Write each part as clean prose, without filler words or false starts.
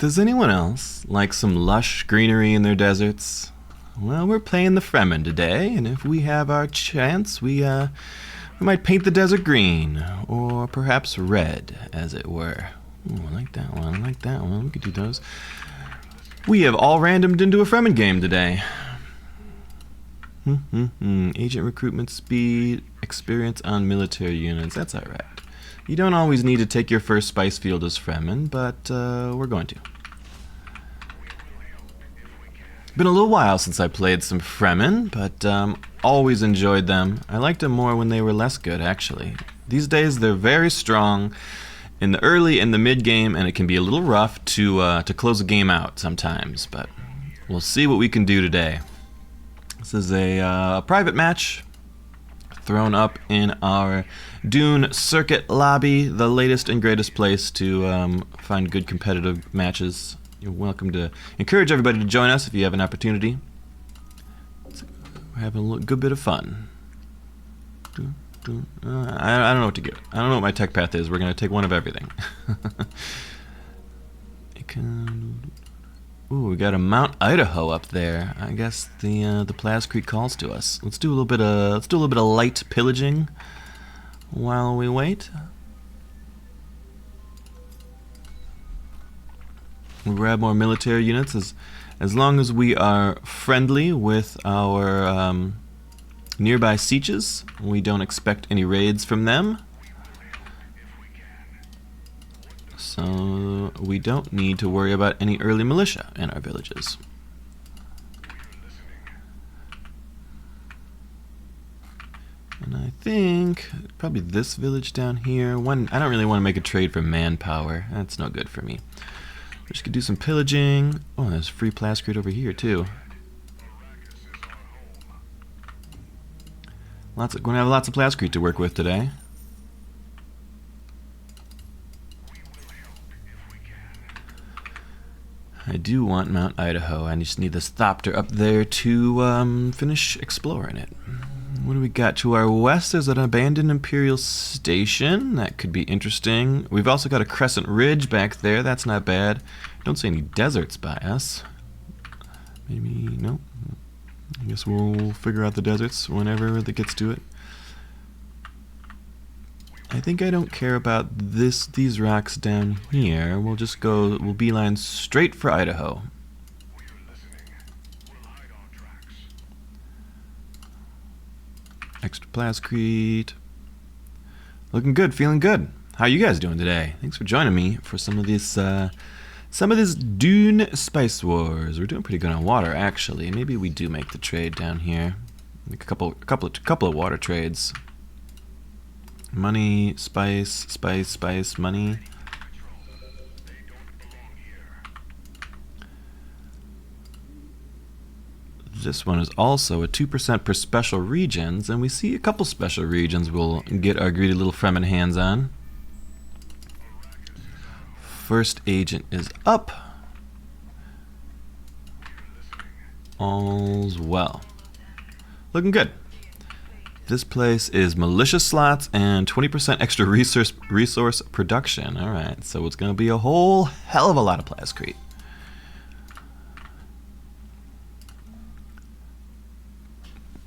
Does anyone else like some lush greenery in their deserts? Well, we're playing the Fremen today, and if we have our chance, we might paint the desert green, or perhaps red, as it were. Ooh, I like that one, I like that one. We could do those. We have all randomed into a Fremen game today. Agent recruitment speed, experience on military units, that's alright. You don't always need to take your first spice field as Fremen, but we're going to. Been a little while since I played some Fremen, but always enjoyed them. I liked them more when they were less good, actually. These days they're very strong in the early and the mid game, and it can be a little rough to close a game out sometimes, but we'll see what we can do today. This is a private match thrown up in our Dune circuit lobby, the latest and greatest place to find good competitive matches. You're welcome to encourage everybody to join us if you have an opportunity. We're having a good bit of fun. I don't know what to get. I don't know what my tech path is. We're going to take one of everything. Ooh, we got a Mount Idaho up there. I guess the Plaz Creek calls to us. Let's do a little bit of light pillaging while we wait. We'll grab more military units as long as we are friendly with our nearby sieges. We don't expect any raids from them. So we don't need to worry about any early militia in our villages. And I think probably this village down here. I don't really want to make a trade for manpower. That's no good for me. We just could do some pillaging. Oh, there's free plascrete over here too. Going to have lots of plascrete to work with today. I do want Mount Idaho. I just need this Thopter up there to finish exploring it. What do we got to our west? There's an abandoned Imperial station. That could be interesting. We've also got a Crescent Ridge back there. That's not bad. Don't see any deserts by us. Maybe, no. I guess we'll figure out the deserts whenever it gets to it. I think I don't care about these rocks down here. We'll beeline straight for Idaho. Extra plascrete. Looking good, feeling good. How you guys doing today? Thanks for joining me for some of this Dune Spice Wars. We're doing pretty good on water, actually. Maybe we do make the trade down here. Make a couple of water trades. Money, spice, money. This one is also a 2% per special regions, and we see a couple special regions we'll get our greedy little Fremen hands on. First agent is up. All's well. Looking good. This place is militia slots and 20% extra resource production. Alright, so it's going to be a whole hell of a lot of plascrete.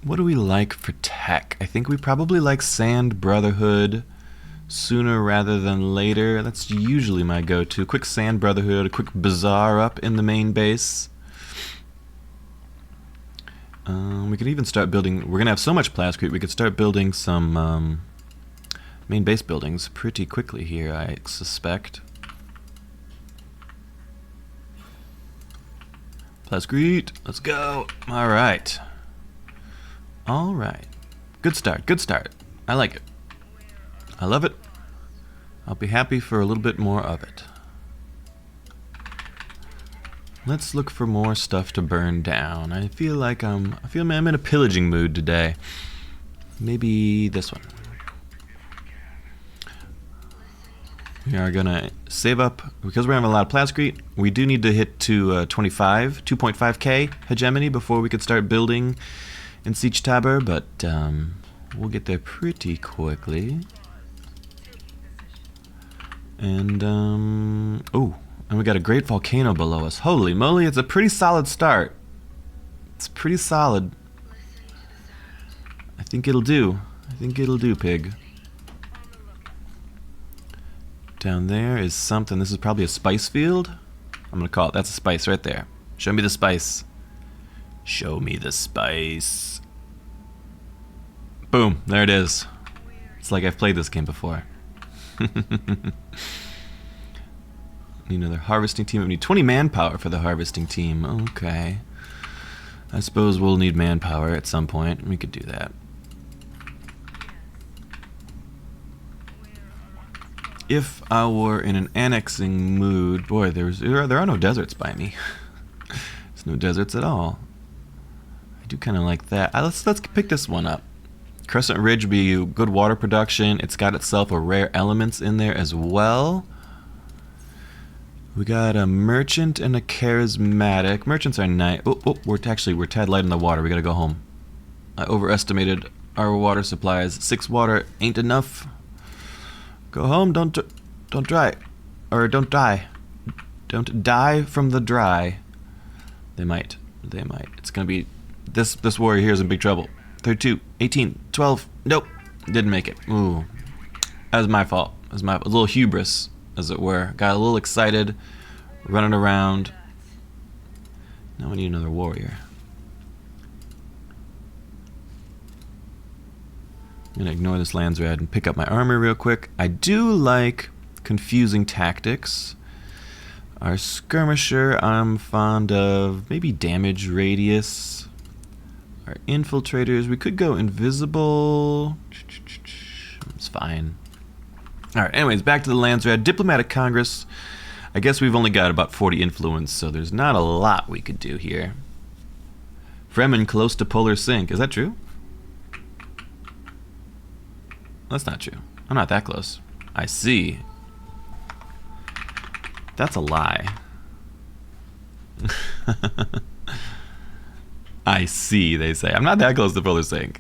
What do we like for tech? I think we probably like Sand Brotherhood sooner rather than later. That's usually my go-to. Quick Sand Brotherhood, a quick Bazaar up in the main base. We could even start building. We're going to have so much plascrete, we could start building some main base buildings pretty quickly here, I suspect. Plascrete, let's go. Alright. Alright. Good start, good start. I like it. I love it. I'll be happy for a little bit more of it. Let's look for more stuff to burn down. I feel like I'm in a pillaging mood today. Maybe this one. We are gonna save up because we're having a lot of plascrete. We do need to hit to 2.5k hegemony before we could start building in Siege Tabor, but we'll get there pretty quickly. And oh, and we we got a great volcano below us. Holy moly, it's a pretty solid start. It's pretty solid. I think it'll do. I think it'll do, pig. Down there is something. This is probably a spice field. I'm gonna call it. That's a spice right there. Show me the spice. Show me the spice. Boom. There it is. It's like I've played this game before. Need another harvesting team. We need 20 manpower for the harvesting team. Okay. I suppose we'll need manpower at some point. We could do that. If I were in an annexing mood, boy, there are no deserts by me. There's no deserts at all. I do kind of like that. Let's pick this one up. Crescent Ridge would be good water production. It's got itself a rare elements in there as well. We got a merchant and a charismatic. Merchants are nice. We're tad light in the water. We gotta go home. I overestimated our water supplies. 6 water ain't enough. Go home. Don't dry, or don't die. Don't die from the dry. They might. It's gonna be this warrior here is in big trouble. 32, 18, 12. Nope, didn't make it. Ooh, that was my fault. It was a little hubris, as it were. Got a little excited, running around. Now I need another warrior. I'm gonna ignore this Landsrad and pick up my armor real quick. I do like confusing tactics. Our skirmisher I'm fond of. Maybe damage radius. Our infiltrators, we could go invisible. It's fine. Alright, anyways, back to the Landsrad. Diplomatic Congress. I guess we've only got about 40 influence, so there's not a lot we could do here. Fremen close to polar sink. Is that true? That's not true. I'm not that close. I see. That's a lie. I see, they say. I'm not that close to polar sink.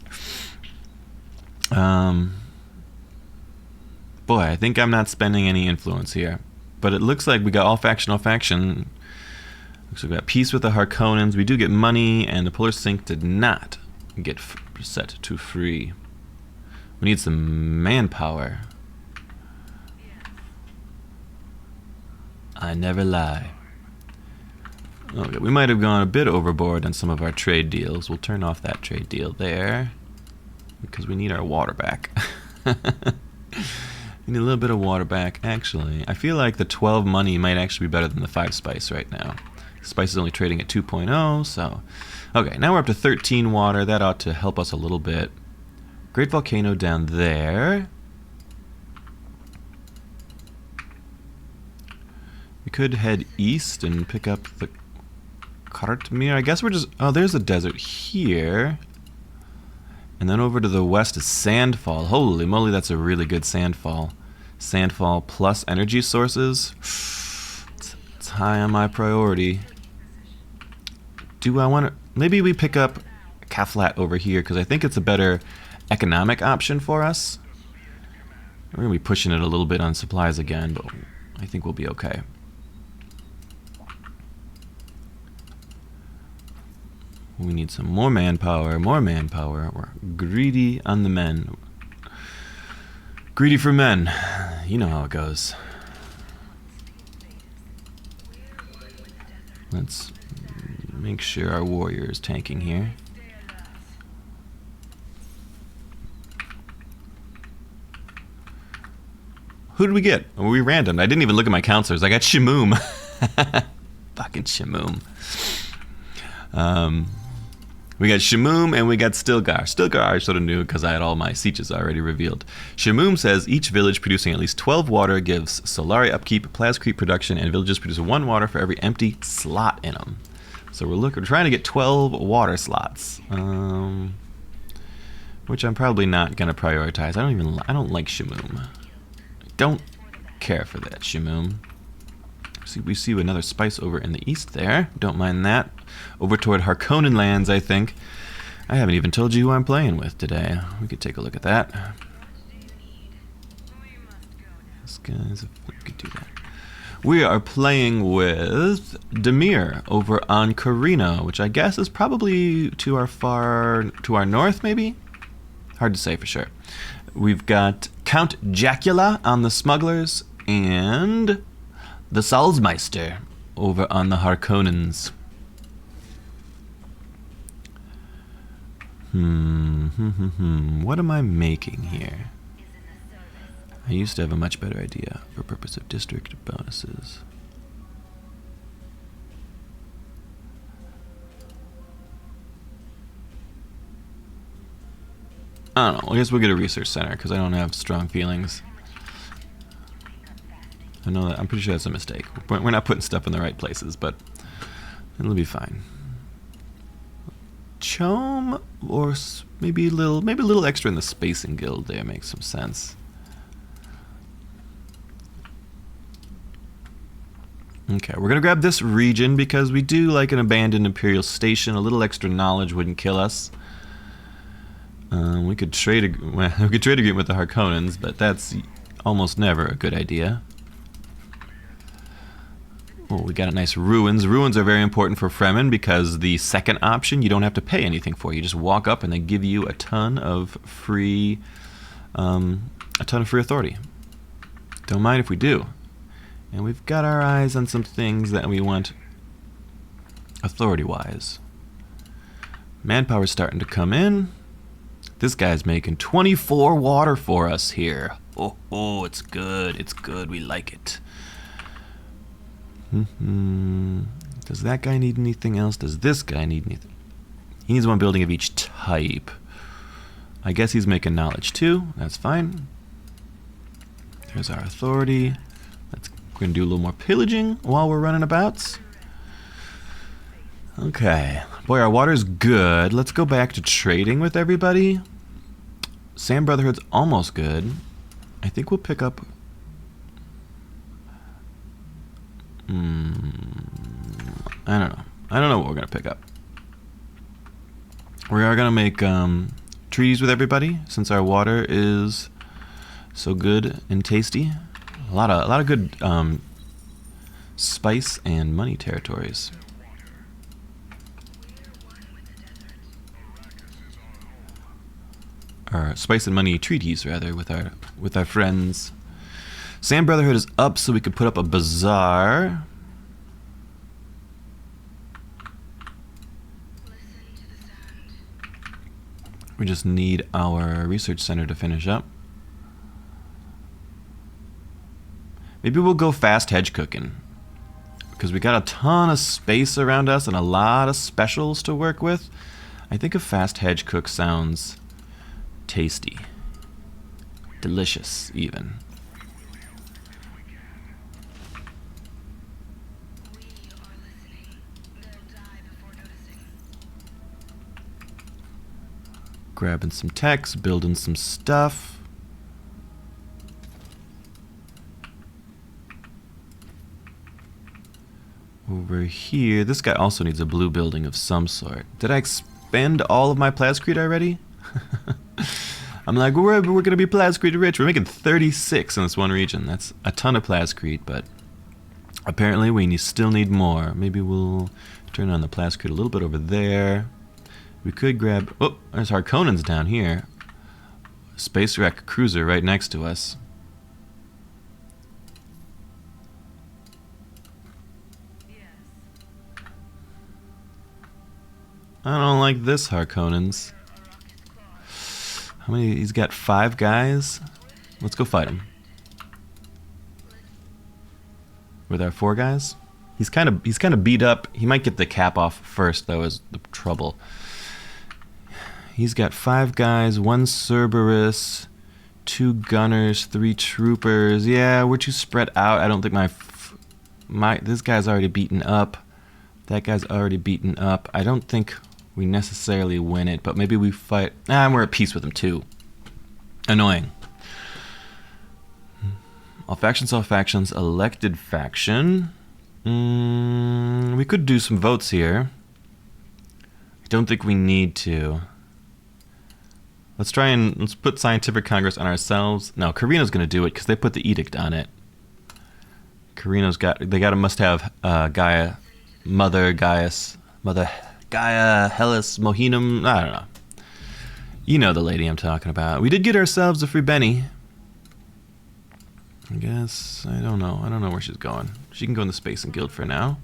Boy, I think I'm not spending any influence here. But it looks like we got all faction. Looks like we got peace with the Harkonnens. We do get money, and the polar sink did not get set to free. We need some manpower. I never lie. Okay, we might have gone a bit overboard on some of our trade deals. We'll turn off that trade deal there because we need our water back. We need a little bit of water back. Actually, I feel like the 12 money might actually be better than the 5 spice right now. Spice is only trading at 2.0, so... Okay, now we're up to 13 water. That ought to help us a little bit. Great volcano down there. We could head east and pick up the Kartmir. I guess we're just... Oh, there's a desert here. And then over to the west is Sandfall. Holy moly, that's a really good Sandfall. Sandfall plus energy sources. It's high on my priority. Do I want to... Maybe we pick up Kaflat over here, because I think it's a better economic option for us. We're going to be pushing it a little bit on supplies again, but I think we'll be okay. We need some more manpower, more manpower. We're greedy on the men. Greedy for men. You know how it goes. Let's make sure our warrior is tanking here. Who did we get? Oh, we randomed. I didn't even look at my counselors. I got Shamoom. Fucking Shamoom. We got Shamoom and we got Stilgar. Stilgar I sort of knew because I had all my sieges already revealed. Shamoom says each village producing at least 12 water gives Solari upkeep, Plascrete production, and villages produce 1 water for every empty slot in them. So we're trying to get 12 water slots, which I'm probably not going to prioritize. I don't like Shamoom. Don't care for that Shamoom. We see another spice over in the east there. Don't mind that. Over toward Harkonnen lands, I think. I haven't even told you who I'm playing with today. We could take a look at that. This guy's... We could do that. We are playing with Demir over on Carino, which I guess is probably to our north, maybe? Hard to say for sure. We've got Count Jacula on the smugglers and the Salzmeister over on the Harkonnens. What am I making here? I used to have a much better idea for purpose of district bonuses. I don't know. I guess we'll get a research center because I don't have strong feelings. I know that. I'm pretty sure that's a mistake. We're not putting stuff in the right places, but it'll be fine. Chome, or maybe a little extra in the Spacing Guild there makes some sense. Okay, we're gonna grab this region because we do like an abandoned Imperial station. A little extra knowledge wouldn't kill us. We could trade agreement with the Harkonnens, but that's almost never a good idea. Oh, we got a nice ruins. Ruins are very important for Fremen because the second option you don't have to pay anything for. You just walk up and they give you a ton of free authority. Don't mind if we do. And we've got our eyes on some things that we want authority-wise. Manpower's starting to come in. This guy's making 24 water for us here. Oh, it's good. It's good. We like it. Does that guy need anything else? Does this guy need anything? He needs one building of each type. I guess he's making knowledge too. That's fine. There's our authority. We're going to do a little more pillaging while we're running about. Okay. Boy, our water's good. Let's go back to trading with everybody. Sand Brotherhood's almost good. I think we'll pick up... I don't know. I don't know what we're going to pick up. We are going to make treaties with everybody since our water is so good and tasty. A lot of good spice and money territories. Or spice and money treaties rather with our friends. Sand Brotherhood is up so we could put up a bazaar. We just need our research center to finish up. Maybe we'll go fast hedge cooking. Because we got a ton of space around us and a lot of specials to work with. I think a fast hedge cook sounds tasty. Delicious, even. Grabbing some techs, building some stuff. Over here, this guy also needs a blue building of some sort. Did I expend all of my plascrete already? I'm like, we're gonna be plascrete rich. We're making 36 in this one region. That's a ton of plascrete, but apparently we still need more. Maybe we'll turn on the plascrete a little bit over there. We could grab... Oh, there's Harkonnens down here. Space wreck cruiser right next to us. I don't like this, Harkonnens. How many? He's got 5 guys. Let's go fight him. With our 4 guys. He's kind of beat up. He might get the cap off first, though, is the trouble. He's got 5 guys, 1 Cerberus, 2 gunners, 3 troopers. Yeah, we're too spread out. I don't think this guy's already beaten up. That guy's already beaten up. I don't think we necessarily win it, but maybe we fight. We're at peace with him too. Annoying. All factions, elected faction. We could do some votes here. I don't think we need to. Let's put Scientific Congress on ourselves. No, Carino's going to do it because they put the edict on it. Carino's they must have Mother Gaia Hellas Mohinum. I don't know. You know the lady I'm talking about. We did get ourselves a free Benny. I guess I don't know where she's going. She can go in the Space and Guild for now.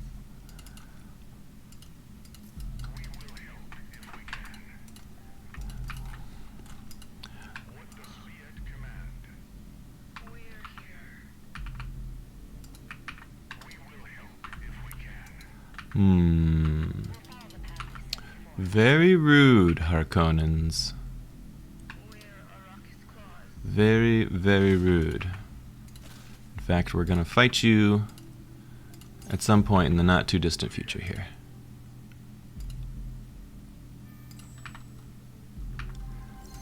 Very rude, Harkonnens. Very, very rude. In fact, we're gonna fight you at some point in the not too distant future here.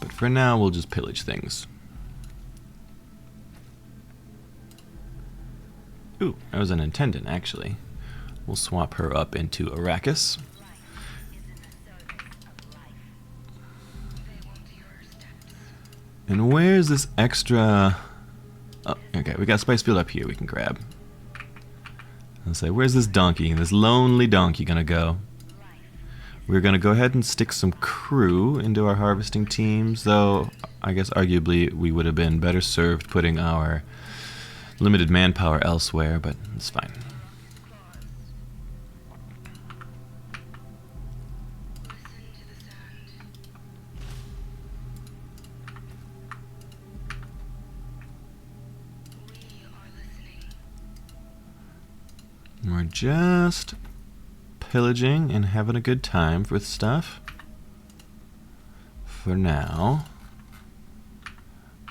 But for now, we'll just pillage things. Ooh, that was an Intendant, actually. We'll swap her up into Arrakis. And where's this extra... Oh, okay, we got a spice field up here we can grab. I'll say, where's this donkey, this lonely donkey gonna go? We're gonna go ahead and stick some crew into our harvesting teams, though I guess arguably we would have been better served putting our limited manpower elsewhere, but it's fine. We're just pillaging and having a good time with stuff for now.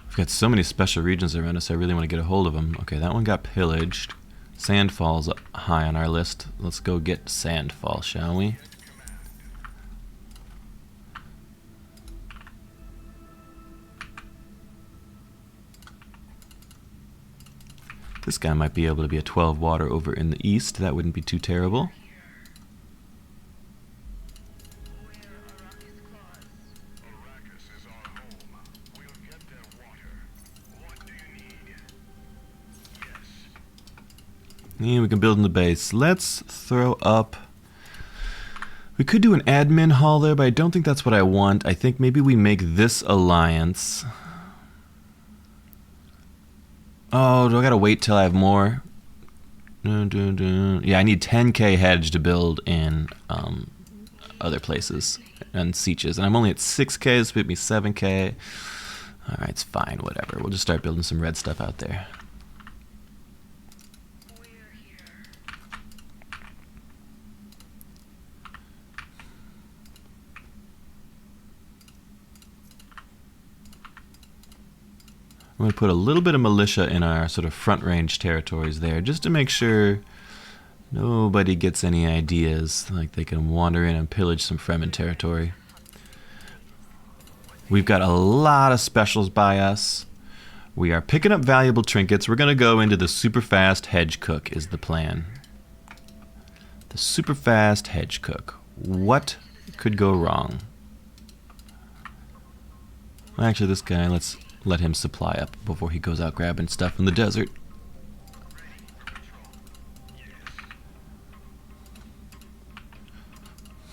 We've got so many special regions around us, I really want to get a hold of them. Okay, that one got pillaged. Sandfall's up high on our list. Let's go get Sandfall, shall we? This guy might be able to be a 12 water over in the east. That wouldn't be too terrible. Yeah, we can build in the base. Let's throw up... We could do an admin hall there, but I don't think that's what I want. I think maybe we make this alliance... Oh, do I gotta wait till I have more? Yeah, I need 10k hedge to build in other places and sieges. And I'm only at 6k, this put me 7k. Alright, it's fine, whatever. We'll just start building some red stuff out there. I'm going to put a little bit of militia in our sort of front range territories there, just to make sure nobody gets any ideas, like they can wander in and pillage some Fremen territory. We've got a lot of specials by us. We are picking up valuable trinkets. We're going to go into the super fast hedge cook is the plan. The super fast hedge cook. What could go wrong? Actually, this guy, let's let him supply up before he goes out grabbing stuff in the desert.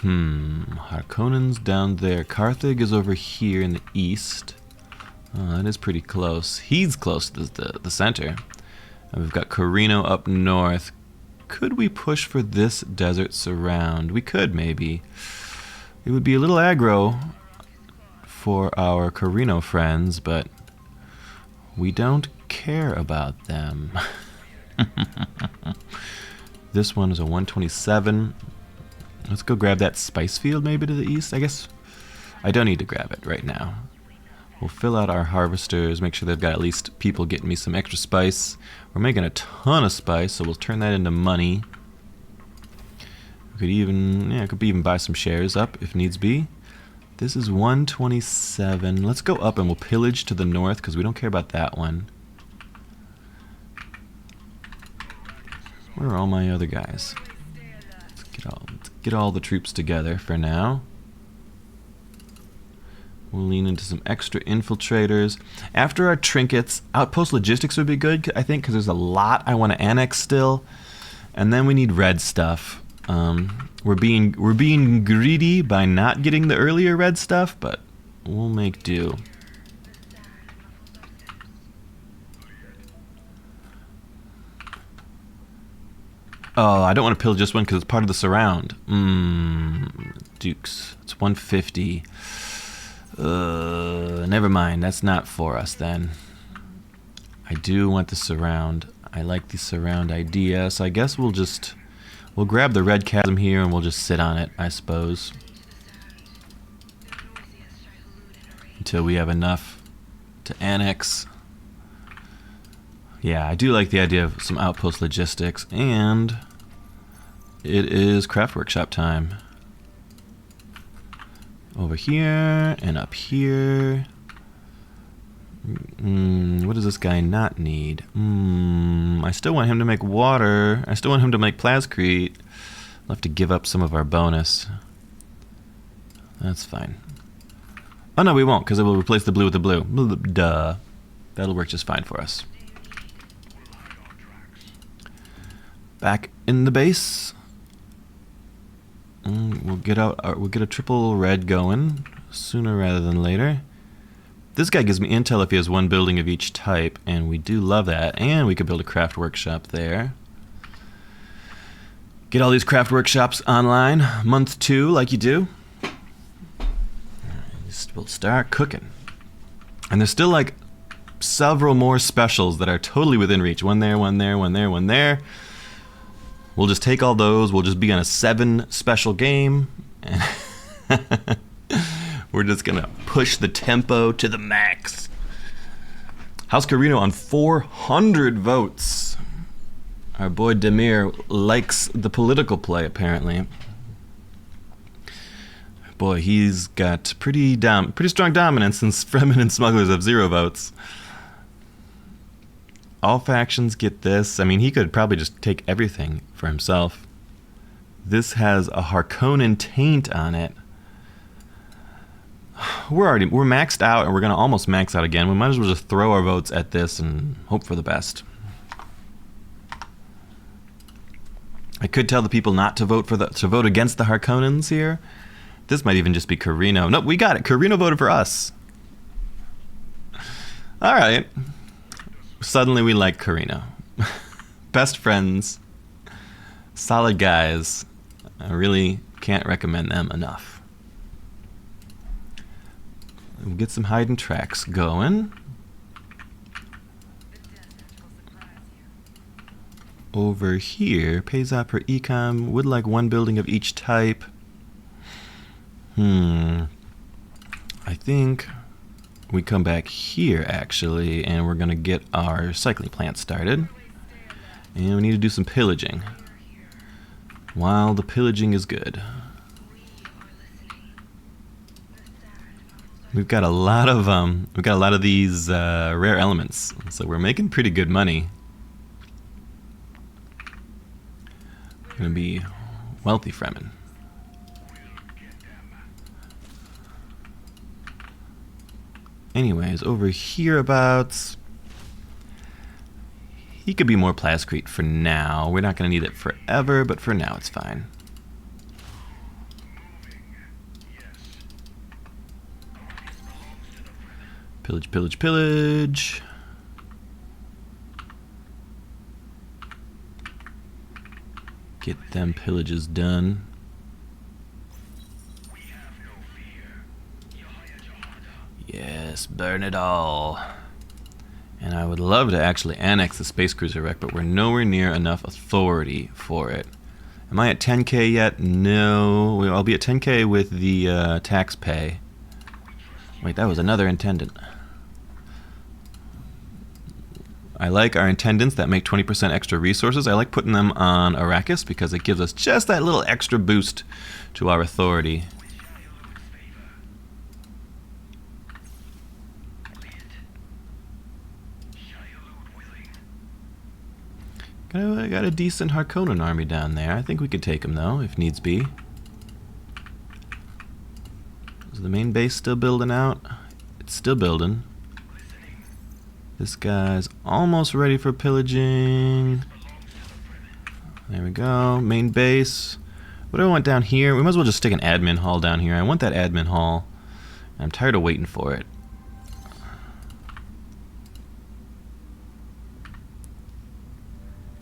Harkonnen's down there. Carthage is over here in the east. Oh, that is pretty close. He's close to the center. And we've got Carino up north. Could we push for this desert surround? We could, maybe. It would be a little aggro for our Carino friends, but we don't care about them. This one is a 127. Let's go grab that spice field maybe to the east. I guess I don't need to grab it right now. We'll fill out our harvesters, make sure they've got at least people getting me some extra spice. We're making a ton of spice, so we'll turn that into money. We could even, I could even buy some shares up if needs be. This is 127. Let's go up and we'll pillage to the north because we don't care about that one. Where are all my other guys? Let's get all the troops together for now. We'll lean into some extra infiltrators. After our trinkets, outpost logistics would be good, I think, because there's a lot I want to annex still. And then we need red stuff. We're being greedy by not getting the earlier red stuff, but we'll make do. Oh, I don't want to pillage this one because it's part of the surround. Dukes. It's 150. Never mind. That's not for us then. I do want the surround. I like the surround idea, so I guess we'll grab the red chasm here and we'll just sit on it, I suppose. Until we have enough to annex. Yeah, I do like the idea of some outpost logistics, and it is craft workshop time. Over here and up here. What does this guy not need? I still want him to make water. I still want him to make plascrete. We'll have to give up some of our bonus. That's fine. Oh no, we won't, because it will replace the blue with the blue. Duh. That'll work just fine for us. Back in the base. We'll get a triple red going sooner rather than later. This guy gives me intel if he has one building of each type, and we do love that. And we could build a craft workshop there. Get all these craft workshops online, month 2, like you do. We'll start cooking. And there's still like several more specials that are totally within reach. One there, one there, one there, one there. We'll just take all those. We'll just be on a 7 special game. We're just going to push the tempo to the max. House Carino on 400 votes. Our boy Demir likes the political play, apparently. Boy, he's got pretty strong dominance since Fremen and Smugglers have 0 votes. All factions get this. I mean, he could probably just take everything for himself. This has a Harkonnen taint on it. We're maxed out, and we're gonna almost max out again. We might as well just throw our votes at this and hope for the best. I could tell the people not to vote to vote against the Harkonnens here. This might even just be Carino. Nope, we got it. Carino voted for us. All right. Suddenly we like Carino. Best friends. Solid guys. I really can't recommend them enough. We'll get some hidden tracks going. Over here, pays out per econ. Would like one building of each type. I think we come back here actually, and we're gonna get our cycling plant started. And we need to do some pillaging. While the pillaging is good. We've got a lot of these rare elements, so we're making pretty good money. We're gonna be wealthy Fremen. Anyways, over hereabouts, he could be more plascrete for now. We're not going to need it forever, but for now it's fine. Pillage, pillage, pillage. Get them pillages done. Yes, burn it all. And I would love to actually annex the space cruiser wreck, but we're nowhere near enough authority for it. Am I at 10k yet? No. I'll be at 10k with the tax pay. Wait, that was another intendant. I like our intendants that make 20% extra resources. I like putting them on Arrakis because it gives us just that little extra boost to our authority. I got a decent Harkonnen army down there. I think we could take them though, if needs be. So the main base still building out? It's still building. This guy's almost ready for pillaging. There we go. Main base. What do I want down here? We might as well just stick an admin hall down here. I want that admin hall. I'm tired of waiting for it.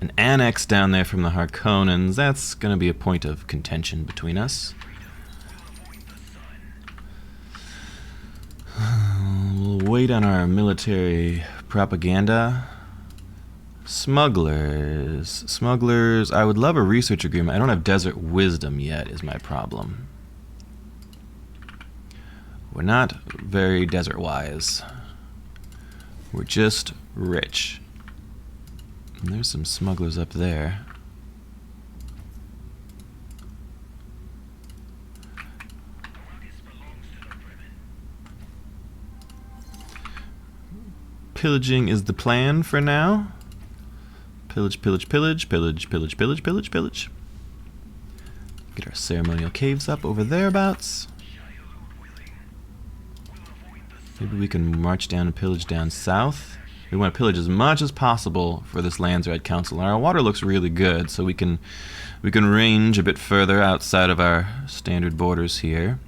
An annex down there from the Harkonnens. That's going to be a point of contention between us. We'll wait on our military propaganda. Smugglers. Smugglers. I would love a research agreement. I don't have desert wisdom yet, is my problem. We're not very desert-wise. We're just rich. And there's some smugglers up there. Pillaging is the plan for now. Pillage, pillage, pillage, pillage, pillage, pillage, pillage, pillage. Get our ceremonial caves up over thereabouts. Maybe we can march down and pillage down south. We want to pillage as much as possible for this Landsraad Council. And our water looks really good, so we can range a bit further outside of our standard borders here.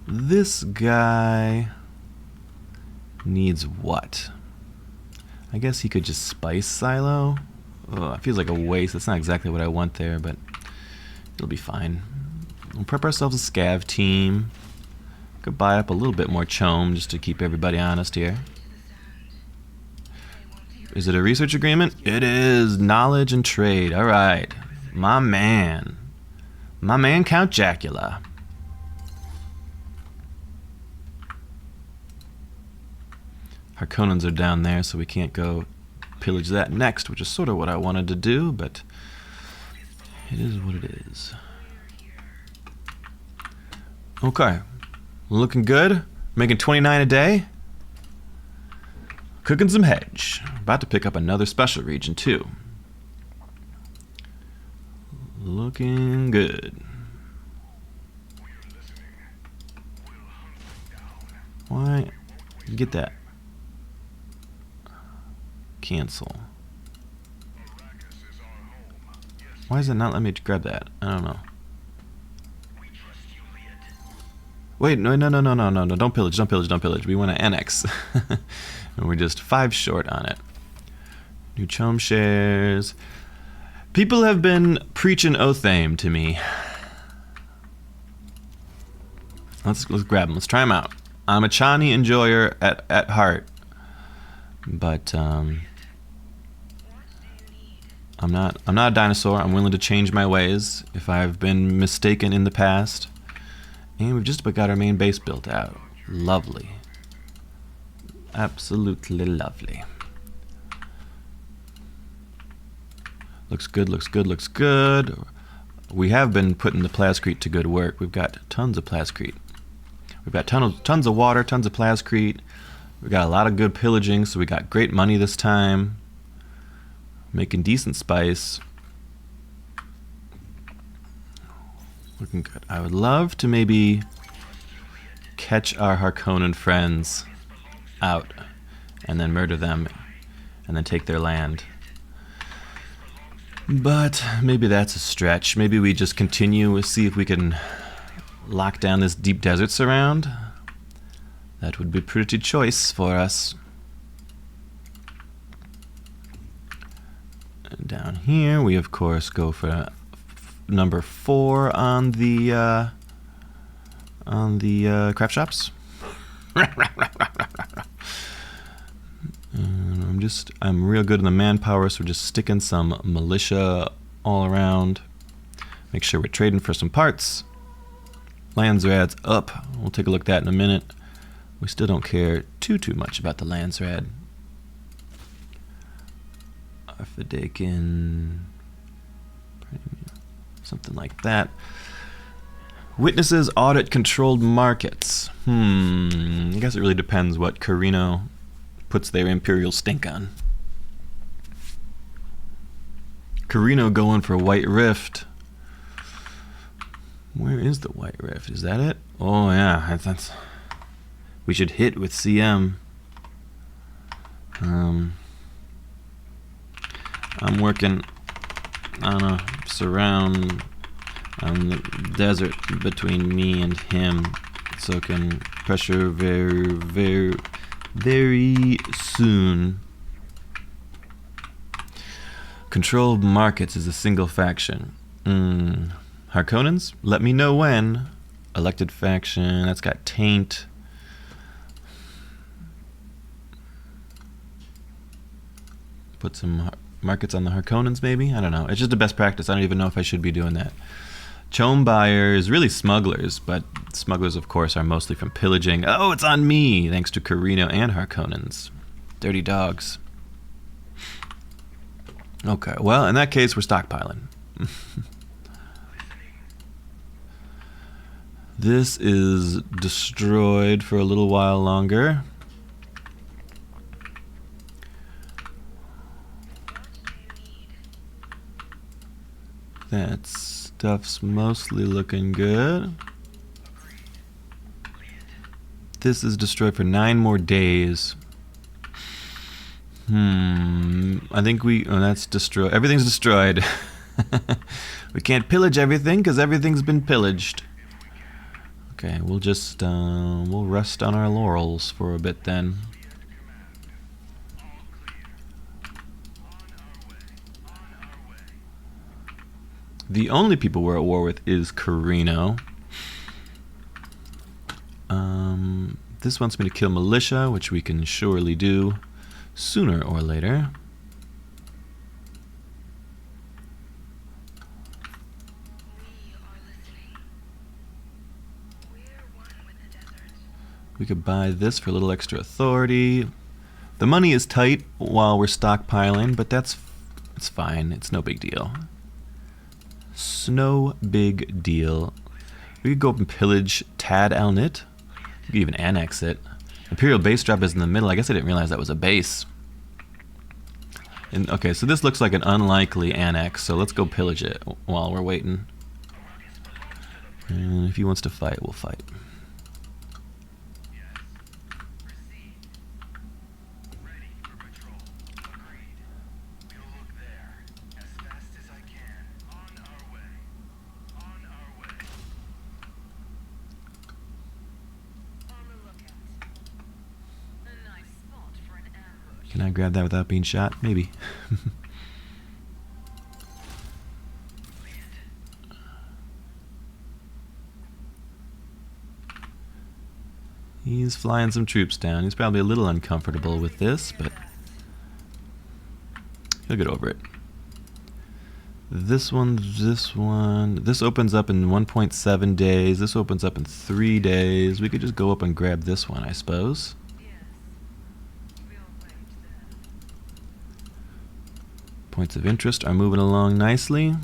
This guy needs what? I guess he could just spice silo. Oh, it feels like a waste. That's not exactly what I want there, but it'll be fine. We'll prep ourselves a scav team. Could buy up a little bit more chome just to keep everybody honest here. Is it a research agreement? It is. Knowledge and trade. All right. My man. My man Count Jacula. Harkonnens are down there, so we can't go pillage that next, which is sort of what I wanted to do, but it is what it is. Okay. Looking good. Making 29 a day. Cooking some hedge. About to pick up another special region, too. Looking good. Why? Get that. Cancel. Why is it not letting me grab that? I don't know. Wait, no, don't pillage, don't pillage, don't pillage. We want to annex. And we're just 5 short on it. New chome shares. People have been preaching Othame to me. Let's grab them. Let's try them out. I'm a Chani enjoyer at heart, but I'm not a dinosaur. I'm willing to change my ways if I've been mistaken in the past. And we've just about got our main base built out. Lovely. Absolutely lovely. Looks good, looks good, looks good. We have been putting the plascrete to good work. We've got tons of plascrete. We've got tons of water, tons of plascrete. We've got a lot of good pillaging, so we got great money this time. Making decent spice. Looking good. I would love to maybe catch our Harkonnen friends out and then murder them and then take their land. But maybe that's a stretch. Maybe we just continue to see if we can lock down this deep desert surround. That would be pretty choice for us. And down here we of course go for number 4 on the craft shops. I'm real good in the manpower, so we're just sticking some militia all around. Make sure we're trading for some parts. Landsrad's up. We'll take a look at that in a minute. We still don't care too much about the Landsrad. Arthedakin, something like that. Witnesses audit controlled markets. I guess it really depends what Carino puts their imperial stink on. Carino going for White Rift. Where is the White Rift? Is that it? Oh yeah, that's. We should hit with CM. I'm working on a surround on the desert between me and him, so can pressure very soon. Control markets is a single faction. Harkonnens? Let me know when. Elected faction, that's got taint. Put some markets on the Harkonnens, maybe? I don't know. It's just the best practice. I don't even know if I should be doing that. Chome buyers, really smugglers, but smugglers, of course, are mostly from pillaging. Oh, it's on me, thanks to Carino and Harkonnens. Dirty dogs. Okay, well, in that case, we're stockpiling. This is destroyed for a little while longer. That stuff's mostly looking good. This is destroyed for 9 more days. I think that's destroyed. Everything's destroyed. We can't pillage everything because everything's been pillaged. Okay, we'll just, we'll rest on our laurels for a bit then. The only people we're at war with is Carino. This wants me to kill militia, which we can surely do sooner or later. We could buy this for a little extra authority. The money is tight while we're stockpiling, but it's fine. It's no big deal. It's no big deal. We could go up and pillage Tad Alnit. We could even annex it. Imperial base drop is in the middle. I guess I didn't realize that was a base. And okay, so this looks like an unlikely annex, so let's go pillage it while we're waiting. And if he wants to fight, we'll fight. Can I grab that without being shot? Maybe. He's flying some troops down. He's probably a little uncomfortable with this, but he'll get over it. This one, this opens up in 1.7 days. This opens up in 3 days. We could just go up and grab this one, I suppose. Points of interest are moving along nicely.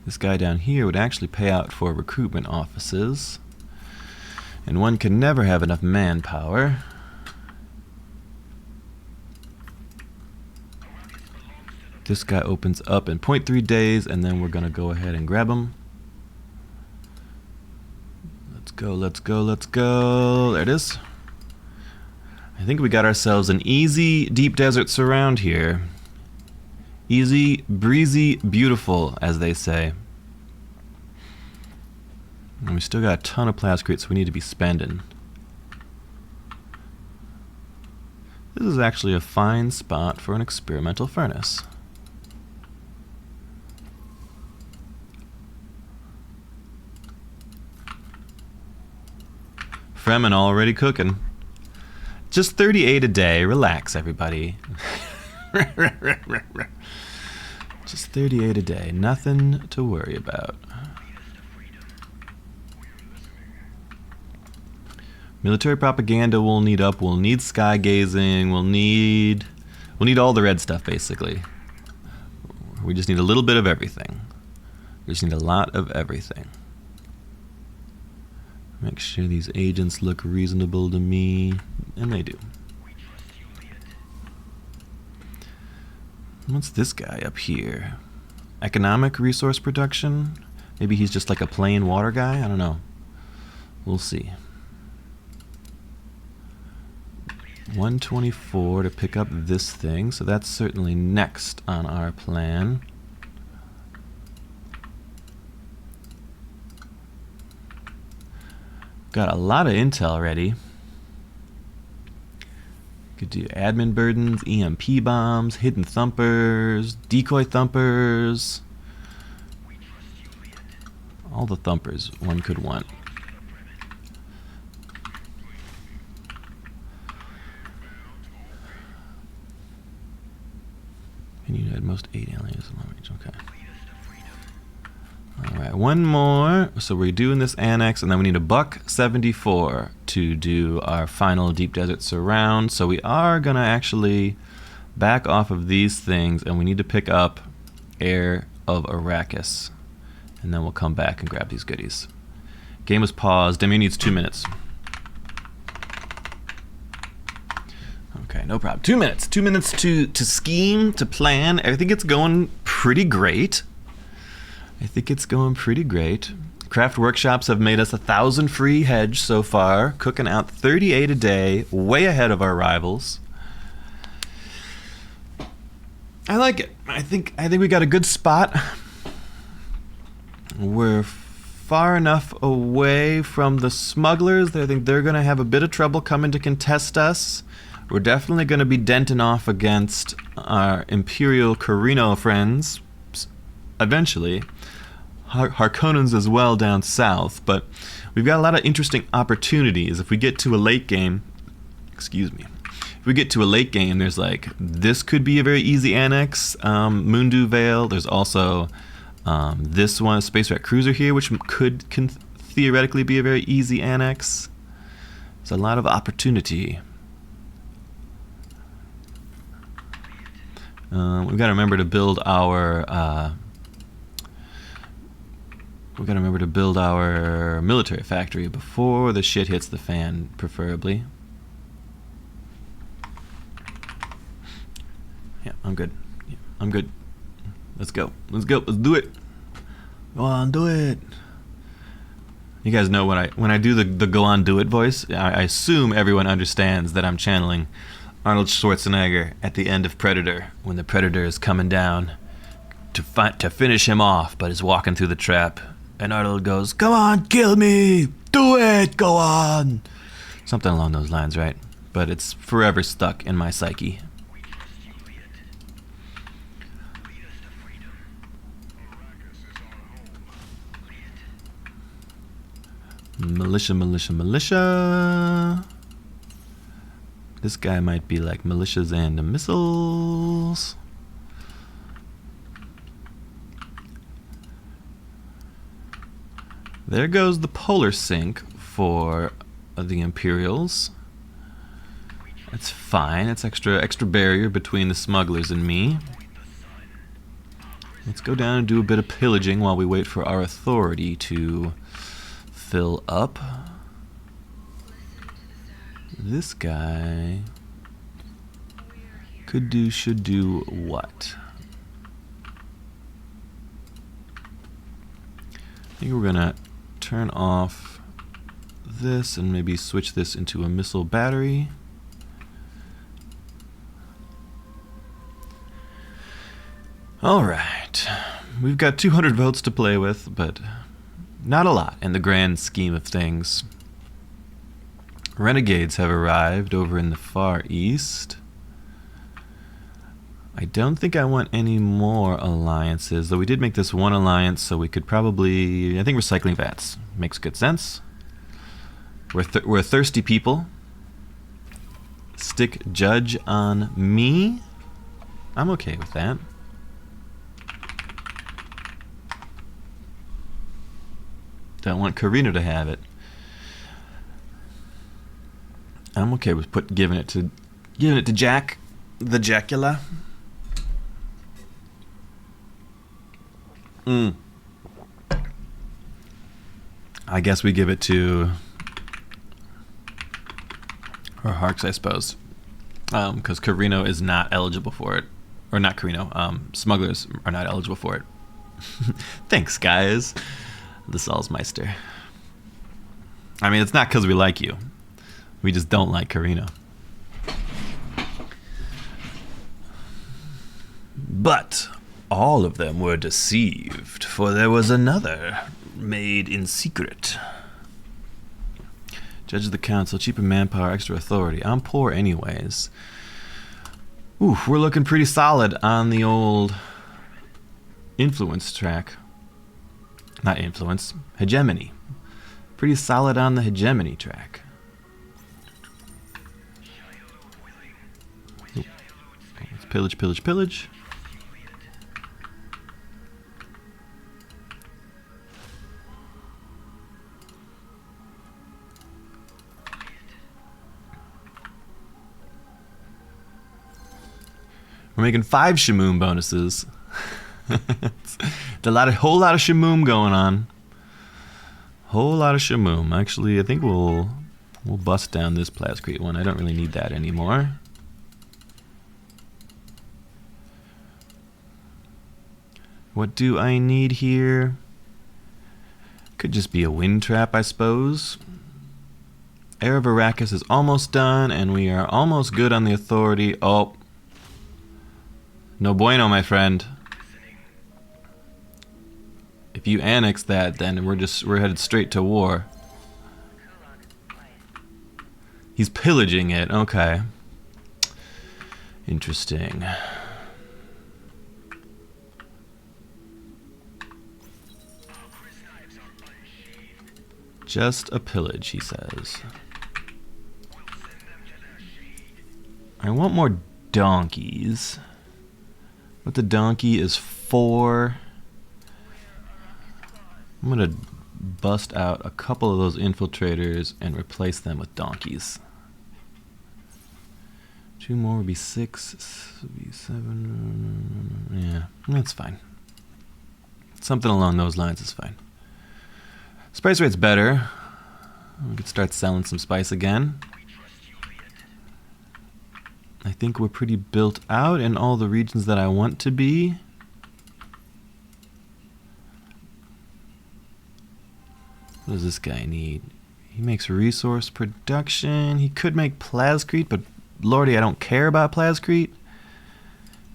This guy down here would actually pay out for recruitment offices. And one can never have enough manpower. This guy opens up in 0.3 days, and then we're going to go ahead and grab him. Let's go, let's go, let's go. There it is. I think we got ourselves an easy deep desert surround here. Easy, breezy, beautiful, as they say. And we still got a ton of plascrete, so we need to be spending. This is actually a fine spot for an experimental furnace. Fremen already cooking. Just 38 a day. Relax, everybody. Just 38 a day. Nothing to worry about. Military propaganda we'll need up. We'll need sky gazing. We'll need all the red stuff, basically. We just need a little bit of everything. We just need a lot of everything. Make sure these agents look reasonable to me, and they do. What's this guy up here? Economic resource production? Maybe he's just like a plain water guy? I don't know. We'll see. 124 to pick up this thing, so that's certainly next on our plan. Got a lot of intel ready. Could do admin burdens, EMP bombs, hidden thumpers, decoy thumpers. All the thumpers one could want. And you had most 8 aliens in long range. Okay. Alright, one more. So we're doing this annex, and then we need a $1.74 to do our final deep desert surround. So we are going to actually back off of these things, and we need to pick up Heir of Arrakis. And then we'll come back and grab these goodies. Game was paused. Demir needs 2 minutes. Okay, no problem. 2 minutes. 2 minutes to scheme, to plan. I think it's going pretty great. Craft workshops have made us 1,000 free hedge so far, cooking out 38 a day, way ahead of our rivals. I like it. I think we got a good spot. We're far enough away from the smugglers that I think they're going to have a bit of trouble coming to contest us. We're definitely going to be denting off against our Imperial Carino friends eventually. Harkonnens as well down south, but we've got a lot of interesting opportunities. If we get to a late game, if we get to a late game, there's like, this could be a very easy annex, Mundu Vale. There's also this one, Space Rat Cruiser here, which can theoretically be a very easy annex. There's a lot of opportunity. We've got to remember to build our military factory before the shit hits the fan, preferably. Yeah, I'm good. Let's go. Let's do it. Go on, do it. You guys know when I do the go on, do it voice, I assume everyone understands that I'm channeling Arnold Schwarzenegger at the end of Predator, when the Predator is coming down to finish him off, but is walking through the trap. And Arnold goes, "Come on, kill me! Do it! Go on!" Something along those lines, right? But it's forever stuck in my psyche. Militia. This guy might be like militias and missiles. There goes the polar sink for the Imperials. That's fine. It's extra barrier between the smugglers and me. Let's go down and do a bit of pillaging while we wait for our authority to fill up. This guy should do what? I think we're gonna turn off this and maybe switch this into a missile battery. Alright, we've got 200 votes to play with, but not a lot in the grand scheme of things. Renegades have arrived over in the Far East. I don't think I want any more alliances, though we did make this one alliance, so we could probably... I think recycling vats makes good sense. We're a thirsty people. Stick Judge on me. I'm okay with that. Don't want Carino to have it. I'm okay with giving it to Jack, the Jackula. I guess we give it to or Harks, I suppose, because Carino is not eligible for it, or not Carino. Smugglers are not eligible for it. Thanks, guys. The Salzmeister. I mean, it's not because we like you. We just don't like Carino. But all of them were deceived, for there was another made in secret. Judge of the council, cheaper manpower, extra authority. I'm poor anyways. Ooh, we're looking pretty solid on the old influence track. Not influence, hegemony. Pretty solid on the hegemony track. Ooh. Let's pillage, pillage, pillage. We're making 5 Shamoom bonuses. It's a whole lot of Shamoom going on. Whole lot of Shamoom. Actually, I think we'll bust down this Plascrete one. I don't really need that anymore. What do I need here? Could just be a wind trap, I suppose. Heir of Arrakis is almost done, and we are almost good on the authority. Oh. No bueno, my friend. If you annex that, then we're headed straight to war. He's pillaging it. Okay. Interesting. Just a pillage, he says. I want more donkeys. But the donkey is 4. I'm gonna bust out a couple of those infiltrators and replace them with donkeys. 2 more would be 6, would be 7. Yeah, that's fine. Something along those lines is fine. Spice rate's better. We could start selling some spice again. I think we're pretty built out in all the regions that I want to be. What does this guy need? He makes resource production. He could make Plascrete, but lordy, I don't care about Plascrete.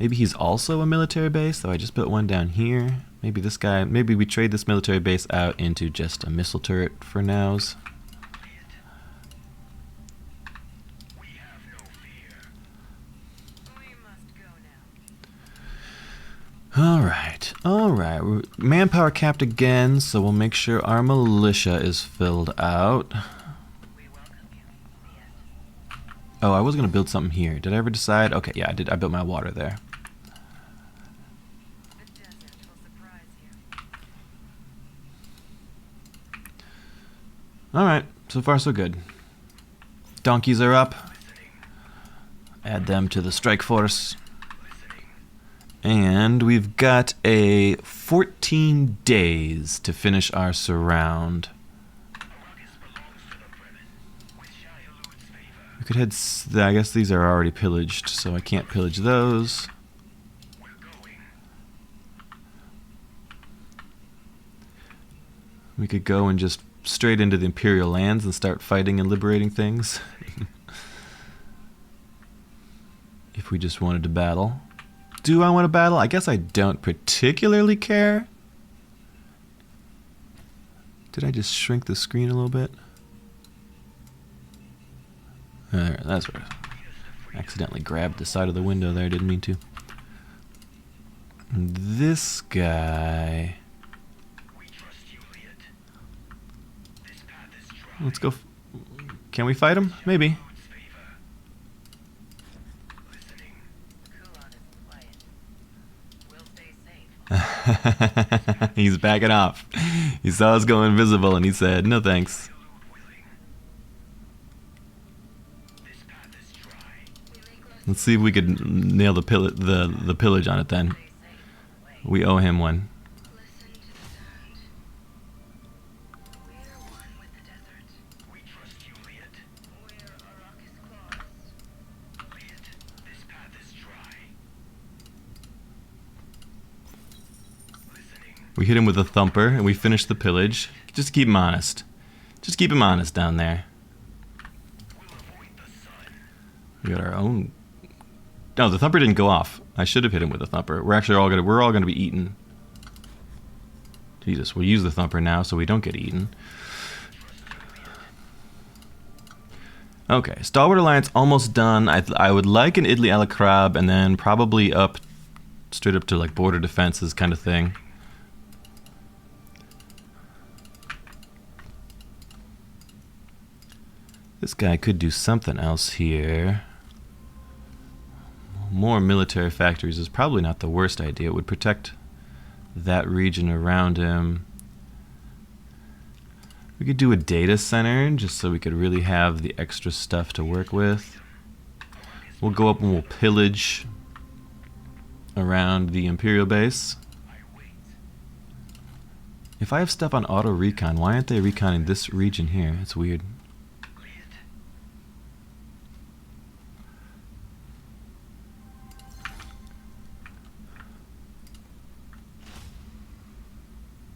Maybe he's also a military base, though I just built one down here. Maybe this guy, maybe we trade this military base out into just a missile turret for nows. Alright, we're manpower capped again, so we'll make sure our militia is filled out. Oh, I was gonna build something here. Did I ever decide? Okay, yeah, I did. I built my water there. Alright, so far so good. Donkeys are up. Add them to the strike force. And we've got a 14 days to finish our surround. We could head... I guess these are already pillaged, so I can't pillage those. We could go and just straight into the Imperial lands and start fighting and liberating things. If we just wanted to battle. Do I want to battle? I guess I don't particularly care. Did I just shrink the screen a little bit? There, that's where I accidentally grabbed the side of the window there. Didn't mean to. And this guy. Let's go. Can we fight him? Maybe. He's backing off. He saw us go invisible and he said, no thanks. Let's see if we could nail the pillage on it then. We owe him one. We hit him with a thumper, and we finish the pillage. Just keep him honest. Just keep him honest down there. We got our own... No, the thumper didn't go off. I should have hit him with a thumper. We're all gonna be eaten. Jesus, we'll use the thumper now so we don't get eaten. Okay, Stalwart Alliance almost done. I would like an Idli a la Crab, and then probably up, straight up to like border defenses kind of thing. This guy could do something else here. More military factories is probably not the worst idea. It would protect that region around him. We could do a data center just so we could really have the extra stuff to work with. We'll go up and we'll pillage around the Imperial base. If I have stuff on auto recon, why aren't they reconning this region here? It's weird.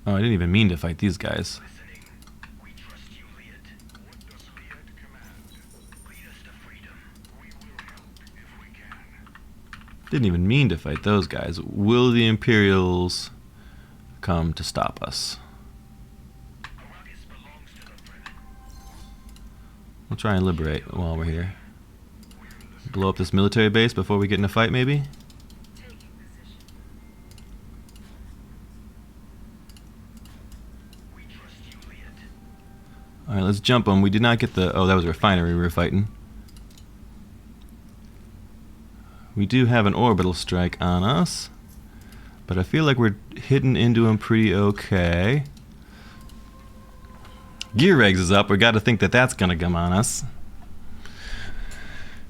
Oh, I didn't even mean to fight these guys. Didn't even mean to fight those guys. Will the Imperials come to stop us? We'll try and liberate while we're here. Blow up this military base before we get in a fight, maybe? Alright, let's jump them. We did not get the... Oh, that was a refinery we were fighting. We do have an orbital strike on us, but I feel like we're hitting into them pretty okay. Gear regs is up. We got to think that that's going to come on us.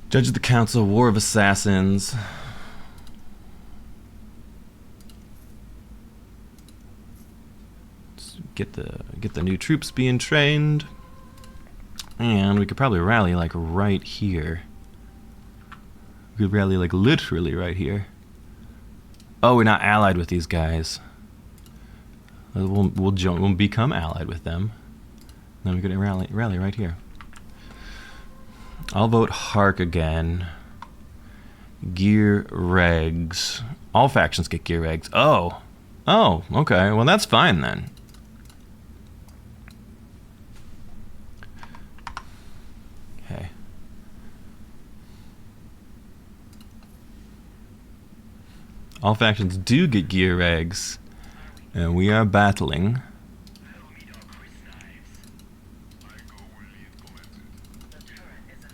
Judge of the Council, War of Assassins. Let's get the new troops being trained, and we could probably rally like right here. We could rally like literally right here. Oh, we're not allied with these guys. We'll become allied with them. Then we could rally right here. I'll vote Hark again. Gear regs. All factions get gear regs. Oh, okay. Well, that's fine then. Okay. All factions do get gear regs, and we are battling.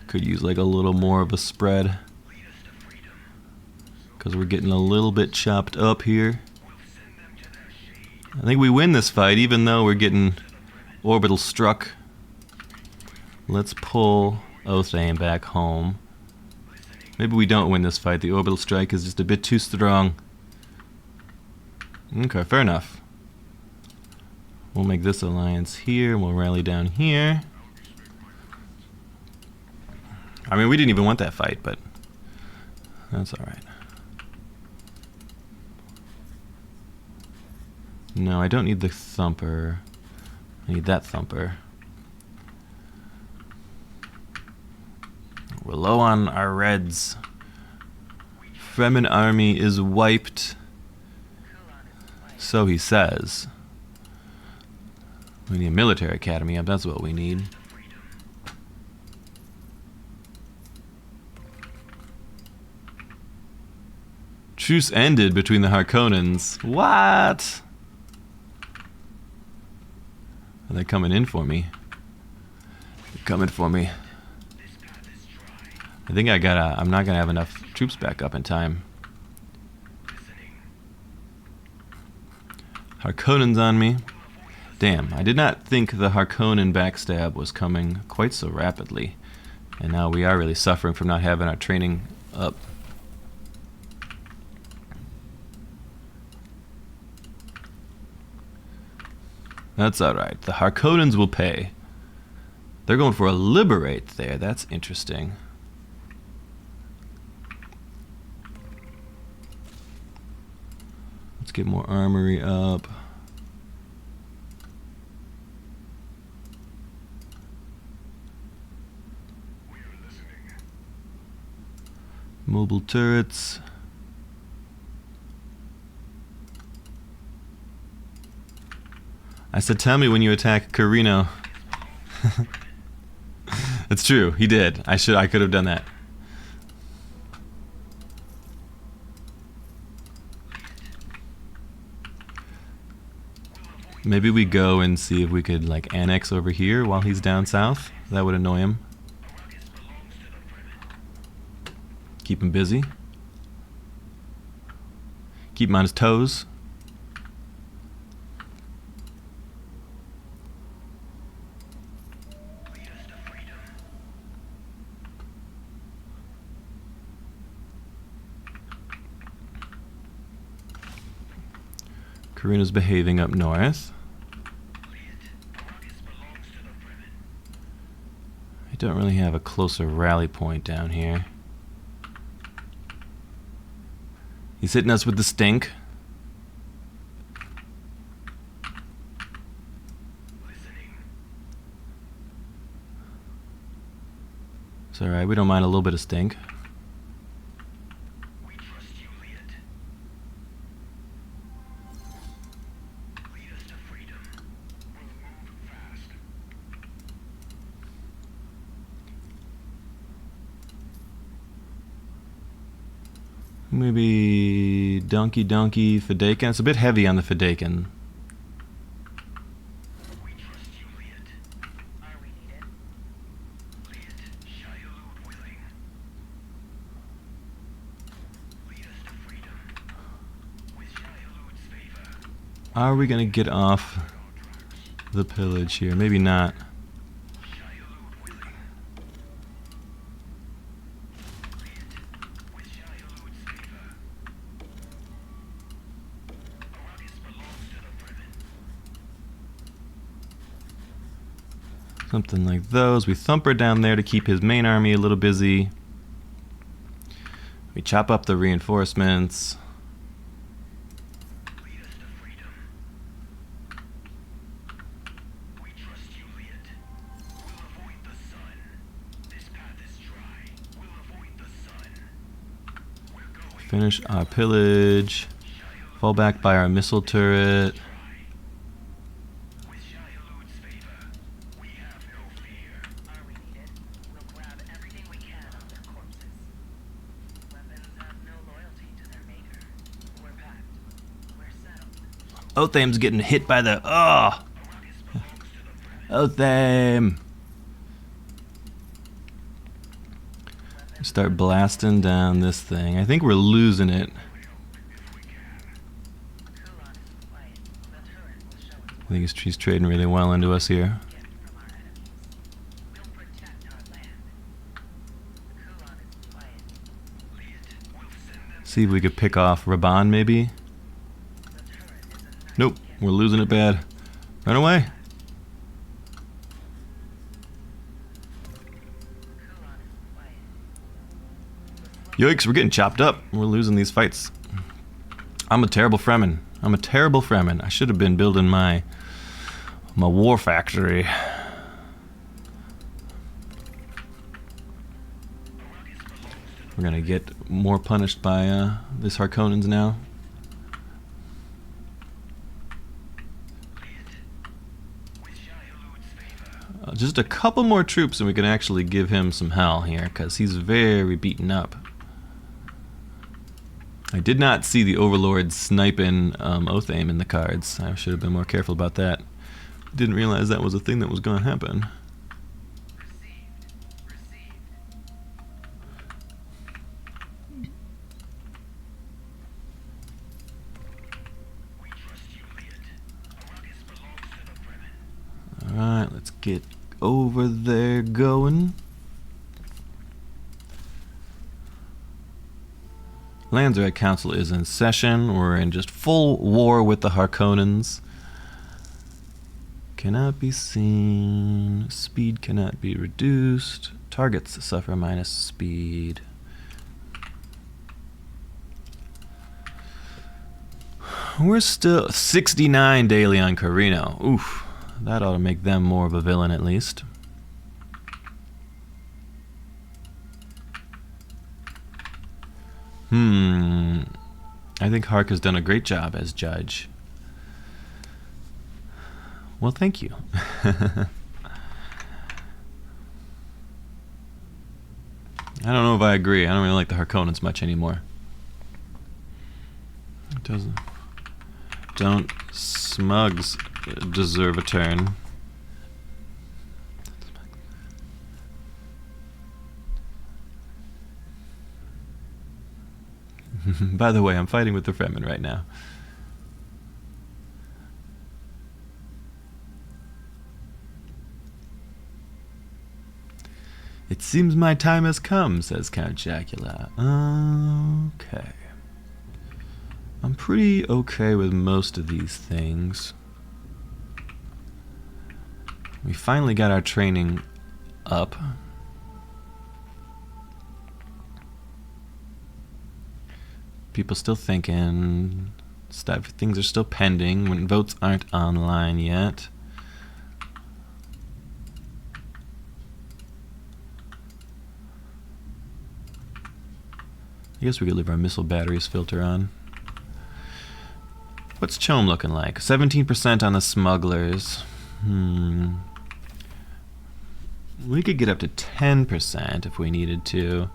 Could use like a little more of a spread, because we're getting a little bit chopped up here. I think we win this fight, even though we're getting orbital struck. Let's pull Othane back home. Maybe we don't win this fight. The orbital strike is just a bit too strong. Okay, fair enough. We'll make this alliance here. We'll rally down here. I mean, we didn't even want that fight, but that's alright. No, I don't need the thumper. I need that thumper. We're low on our reds. Fremen army is wiped. So he says. We need a military academy up, that's what we need. Truce ended between the Harkonnens. What? Are they coming in for me? They're coming for me. I think I'm not gonna have enough troops back up in time. Harkonnens on me. Damn, I did not think the Harkonnen backstab was coming quite so rapidly. And now we are really suffering from not having our training up. That's alright. The Harkonnens will pay. They're going for a liberate there. That's interesting. Let's get more armory up. Mobile turrets. I said, tell me when you attack Carino. It's true, he did. I could have done that. Maybe we go and see if we could like annex over here while he's down south. That would annoy him. Keep him busy. Keep him on his toes. Carino's behaving up north. I don't really have a closer rally point down here. He's hitting us with the stink. It's alright, we don't mind a little bit of stink. Maybe donkey Fedaykin. It's a bit heavy on the Fedaykin. Are we gonna get off the pillage here? Maybe not. Something like those. We thumper down there to keep his main army a little busy. We chop up the reinforcements. Finish our pillage. Fall back by our missile turret. Otham's getting hit by the... Oh! Otham! Start blasting down this thing. I think we're losing it. I think he's trading really well into us here. See if we could pick off Raban maybe. Nope, we're losing it bad. Run away. Yikes, we're getting chopped up. We're losing these fights. I'm a terrible Fremen. I'm a terrible Fremen. I should have been building my war factory. We're gonna get more punished by this Harkonnens now. Just a couple more troops and we can actually give him some hell here, because he's very beaten up. I did not see the Overlord sniping Otham in the cards. I should have been more careful about that. Didn't realize that was a thing that was going to happen. Alright, let's get over there going. Landsraad Council is in session. We're in just full war with the Harkonnens. Cannot be seen. Speed cannot be reduced. Targets suffer minus speed. We're still 69 daily on Carino. Oof. That ought to make them more of a villain at least. I think Hark has done a great job as judge. Well, thank you. I don't know if I agree. I don't really like the Harkonnens much anymore. Don't Smugs deserve a turn? By the way, I'm fighting with the Fremen right now. It seems my time has come, says Count Jacula. Okay. I'm pretty okay with most of these things. We finally got our training up. People still thinking. Stuff. Things are still pending when votes aren't online yet. I guess we could leave our missile batteries filter on. What's Chom looking like? 17% on the smugglers. We could get up to 10% if we needed to.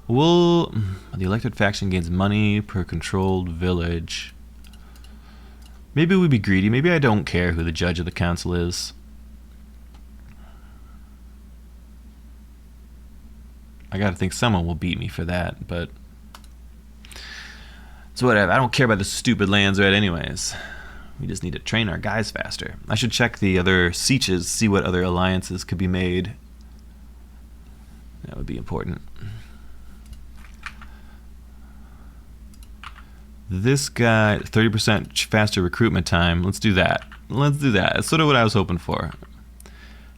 The elected faction gains money per controlled village. Maybe we'd be greedy. Maybe I don't care who the judge of the council is. I gotta think someone will beat me for that, but it's whatever. I don't care about the stupid lands right anyways. We just need to train our guys faster. I should check the other sieges, see what other alliances could be made. That would be important. This guy, 30% faster recruitment time. Let's do that. Let's do that. That's sort of what I was hoping for.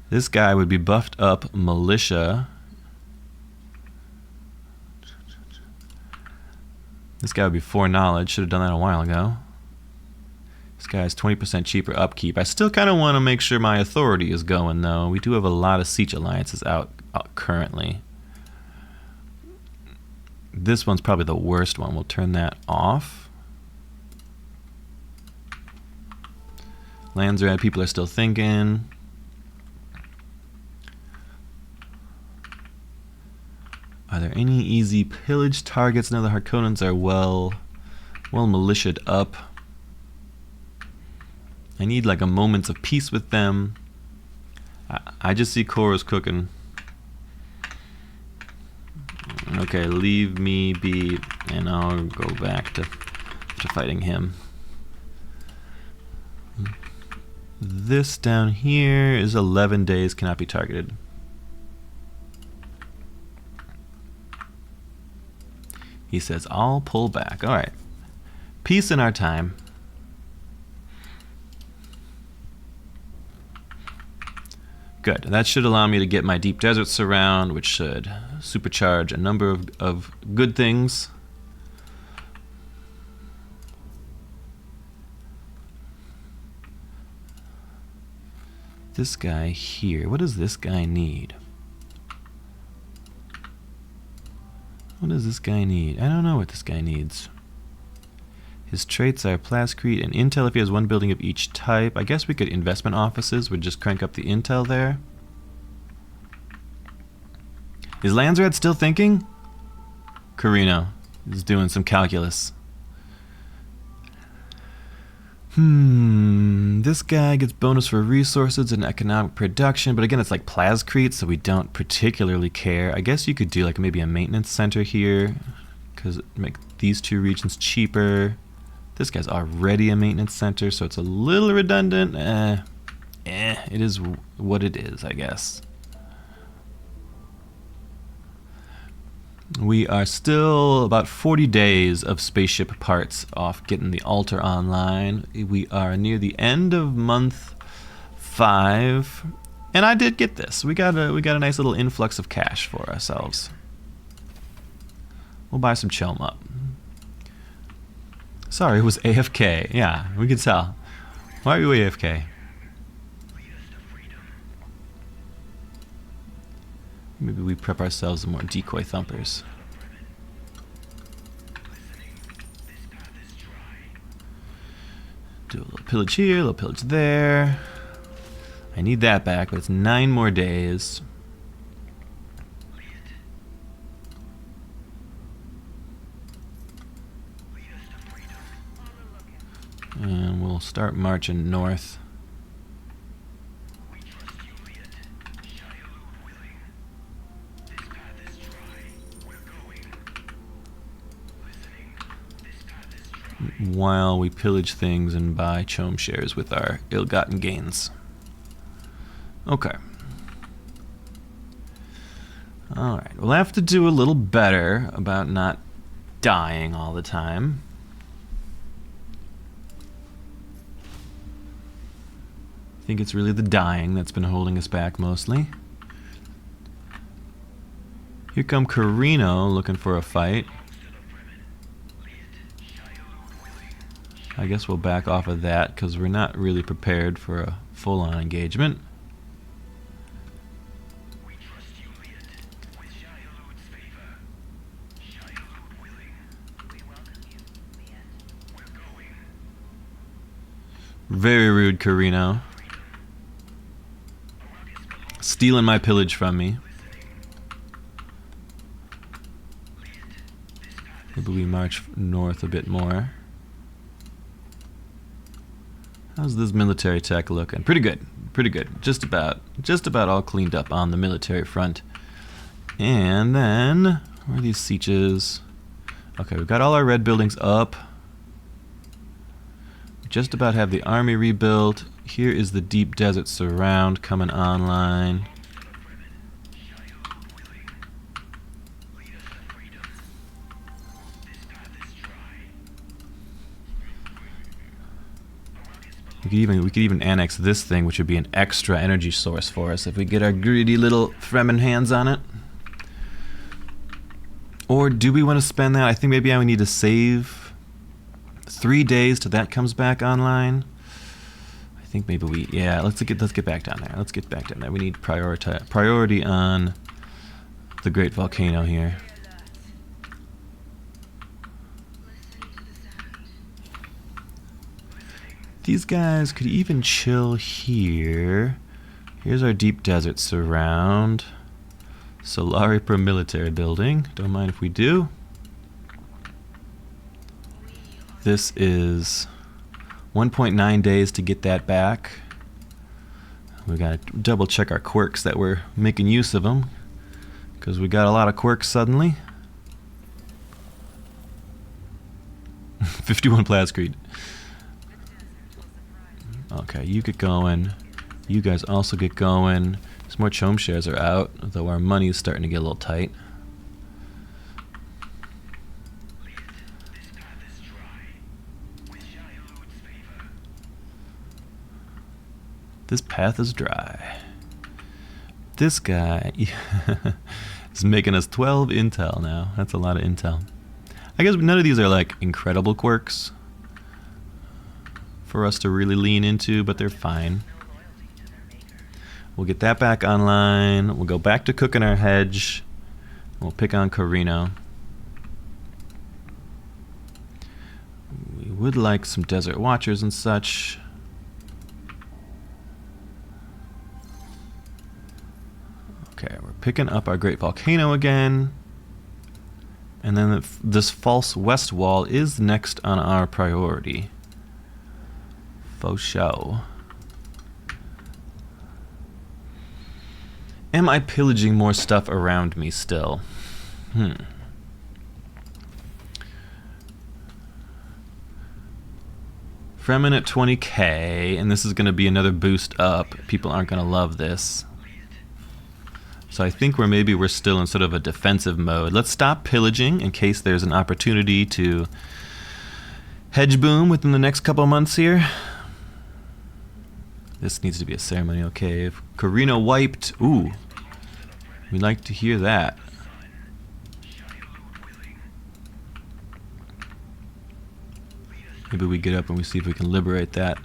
This guy would be buffed up militia. This guy would be foreknowledge. Should have done that a while ago. This guy's 20% cheaper upkeep. I still kind of want to make sure my authority is going, though. We do have a lot of siege alliances out currently. This one's probably the worst one. We'll turn that off. Lands are at. People are still thinking. Are there any easy pillage targets? No, the Harkonnens are well militiaed up. I need like a moments of peace with them. I just see Korra's cooking. Okay, leave me be, and I'll go back to fighting him. This down here is 11 days, cannot be targeted. He says, I'll pull back. All right. Peace in our time. Good. That should allow me to get my deep desert surround, which should supercharge a number of good things. This guy here. What does this guy need? What does this guy need? I don't know what this guy needs. His traits are Plascrete and Intel if he has one building of each type. I guess we could investment offices would just crank up the Intel there. Is Landsrad still thinking? Carino is doing some calculus. This guy gets bonus for resources and economic production, but again, it's like Plascrete, so we don't particularly care. I guess you could do like maybe a maintenance center here, because it make these two regions cheaper. This guy's already a maintenance center, so it's a little redundant. It is what it is, I guess. We are still about 40 days of spaceship parts off getting the altar online. We are near the end of month 5, and I did get this. We got a nice little influx of cash for ourselves. We'll buy some Chelm up. Sorry, it was AFK. Yeah, we could tell. Why are you AFK? Maybe we prep ourselves some more decoy thumpers. Do a little pillage here, a little pillage there. I need that back, but it's 9 more days. And we'll start marching north. While we pillage things and buy chome shares with our ill-gotten gains. Okay. Alright, we'll have to do a little better about not dying all the time. I think it's really the dying that's been holding us back mostly. Here come Carino looking for a fight. I guess we'll back off of that because we're not really prepared for a full-on engagement. Very rude, Carino. Stealing my pillage from me. Maybe we march north a bit more. How's this military tech looking? Pretty good. Pretty good. Just about all cleaned up on the military front. And then, where are these sieges? Okay, we've got all our red buildings up. Just about have the army rebuilt. Here is the deep desert surround coming online. We could even annex this thing, which would be an extra energy source for us if we get our greedy little Fremen hands on it. Or do we want to spend that? I think maybe I would need to save 3 days till that comes back online. I think maybe let's get back down there. Let's get back down there. We need priority on the Great Volcano here. These guys could even chill here. Here's our deep desert surround. Solari per military building. Don't mind if we do. This is 1.9 days to get that back. We gotta double check our quirks that we're making use of them, because we got a lot of quirks suddenly. 51 Plascrete. Okay, you get going. You guys also get going. Some more chome shares are out, though our money is starting to get a little tight. This path is dry. This guy is making us 12 intel now. That's a lot of intel. I guess none of these are like incredible quirks for us to really lean into, but they're fine. We'll get that back online. We'll go back to cooking our hedge. We'll pick on Carino. We would like some desert watchers and such. Okay, we're picking up our Great Volcano again. And then this false west wall is next on our priority. Faux show. Am I pillaging more stuff around me still? Fremen at 20k, and this is going to be another boost up. People aren't going to love this. So I think we're still in sort of a defensive mode. Let's stop pillaging in case there's an opportunity to hedge boom within the next couple months here. This needs to be a ceremonial cave. Carino wiped. Ooh. We like to hear that. Maybe we get up and we see if we can liberate that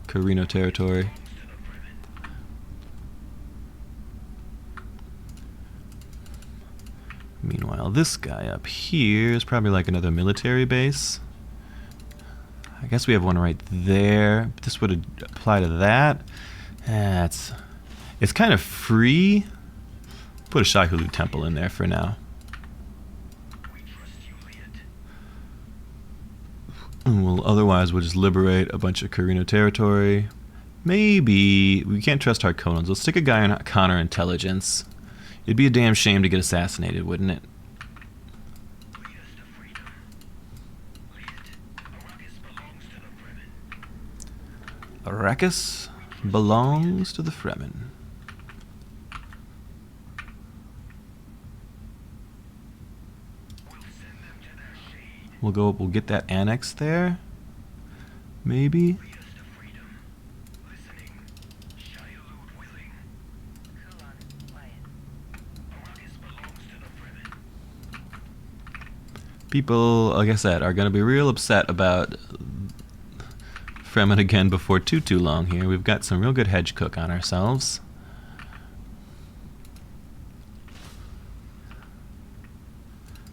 Carino territory. Meanwhile, this guy up here is probably like another military base. I guess we have one right there. This would apply to that. It's kind of free. Put a Shai-Hulud temple in there for now. Well, otherwise we'll just liberate a bunch of Carino territory. Maybe we can't trust Harkonnens. Let's stick a guy on counterintelligence. It'd be a damn shame to get assassinated, wouldn't it? Arrakis belongs to the Fremen. We'll get that annex there. Maybe. People, like I said, are going to be real upset about Fremen again before too long here. We've got some real good hedge cook on ourselves.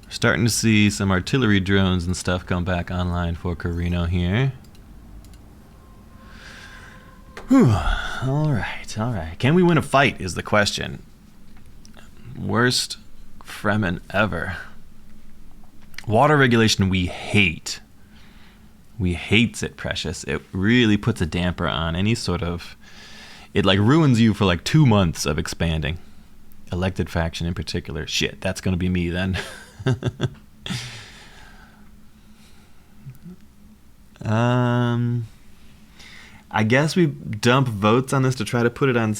We're starting to see some artillery drones and stuff come back online for Carino here. Whew. Alright, alright. Can we win a fight is the question. Worst Fremen ever. Water regulation we hate. We hates it, Precious. It really puts a damper on any sort of... It like ruins you for like 2 months of expanding. Elected faction in particular. Shit, that's gonna be me then. I guess we dump votes on this to try to put it on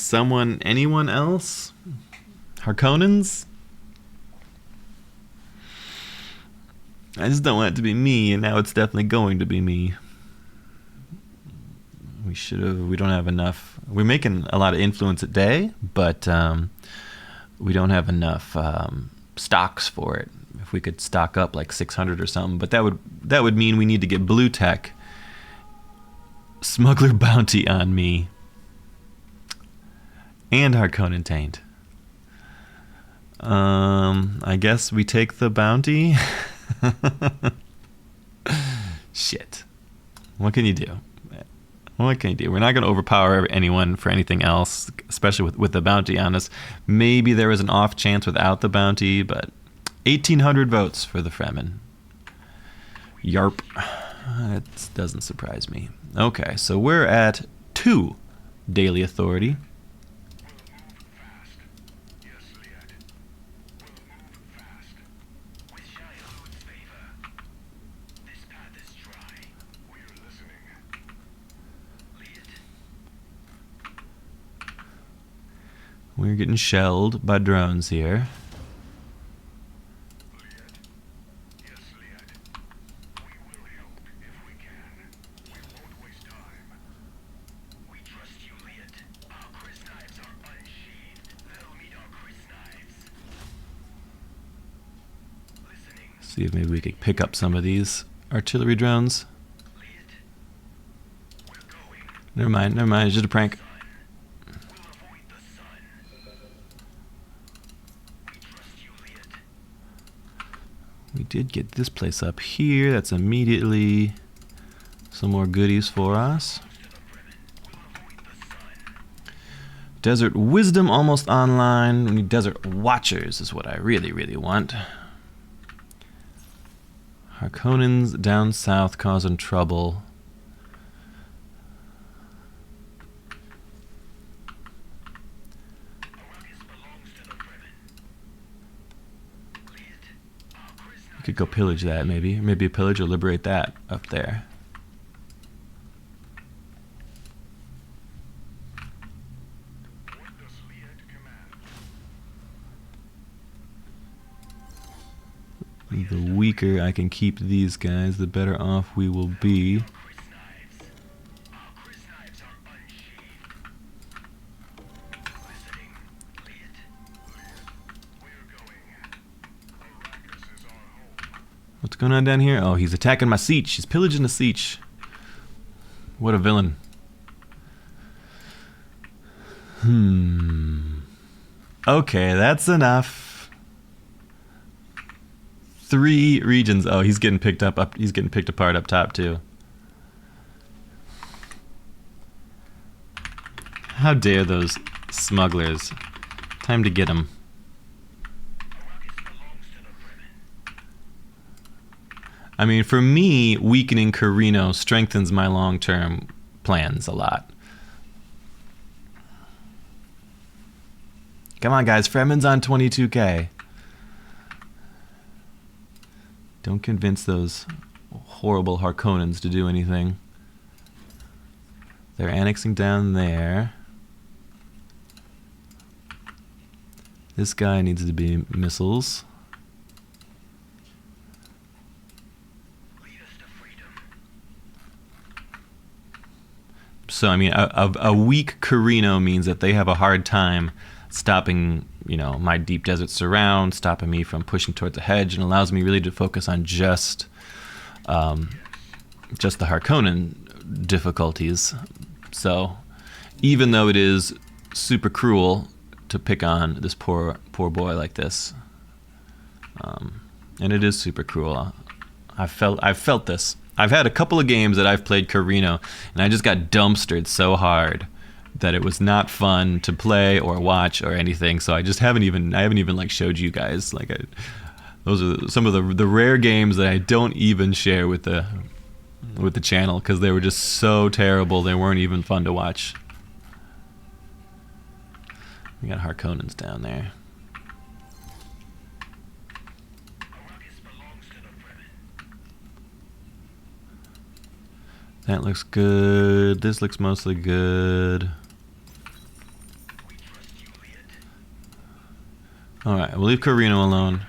anyone else? Harkonnens? I just don't want it to be me, and now it's definitely going to be me. We don't have enough. We're making a lot of influence a day, but we don't have enough stocks for it. If we could stock up like 600 or something, but that would mean we need to get blue tech. Smuggler bounty on me. And Harkonnen taint. I guess we take the bounty. Shit. What can you do? What can you do? We're not going to overpower anyone for anything else, especially with the bounty on us. Maybe there was an off chance without the bounty, but 1,800 votes for the Fremen. Yarp. That doesn't surprise me. Okay, so we're at 2 daily authority. We're getting shelled by drones here. See if maybe we could pick up some of these artillery drones. Never mind, it's just a prank. We did get this place up here. That's immediately some more goodies for us. Desert Wisdom almost online. We need Desert Watchers is what I really, really want. Harkonnens down south causing trouble. We could go pillage that maybe. Maybe pillage or liberate that up there. The weaker I can keep these guys, the better off we will be. What's going on down here? Oh, he's attacking my siege. He's pillaging the siege. What a villain. Okay, that's enough. 3 regions. Oh, he's getting picked apart up top too. How dare those smugglers. Time to get them. I mean, for me, weakening Carino strengthens my long-term plans a lot. Come on, guys. Fremen's on 22k. Don't convince those horrible Harkonnens to do anything. They're annexing down there. This guy needs to be missiles. So, I mean, a weak Carino means that they have a hard time stopping, you know, my deep desert surround, stopping me from pushing towards the hedge, and allows me really to focus on just the Harkonnen difficulties. So, even though it is super cruel to pick on this poor boy like this, and it is super cruel. I've felt this. I've had a couple of games that I've played Carino, and I just got dumpstered so hard that it was not fun to play or watch or anything. So I haven't even like showed you guys. Like those are some of the rare games that I don't even share with the channel because they were just so terrible. They weren't even fun to watch. We got Harkonnens down there. That looks good. This looks mostly good. Alright, we'll leave Carino alone.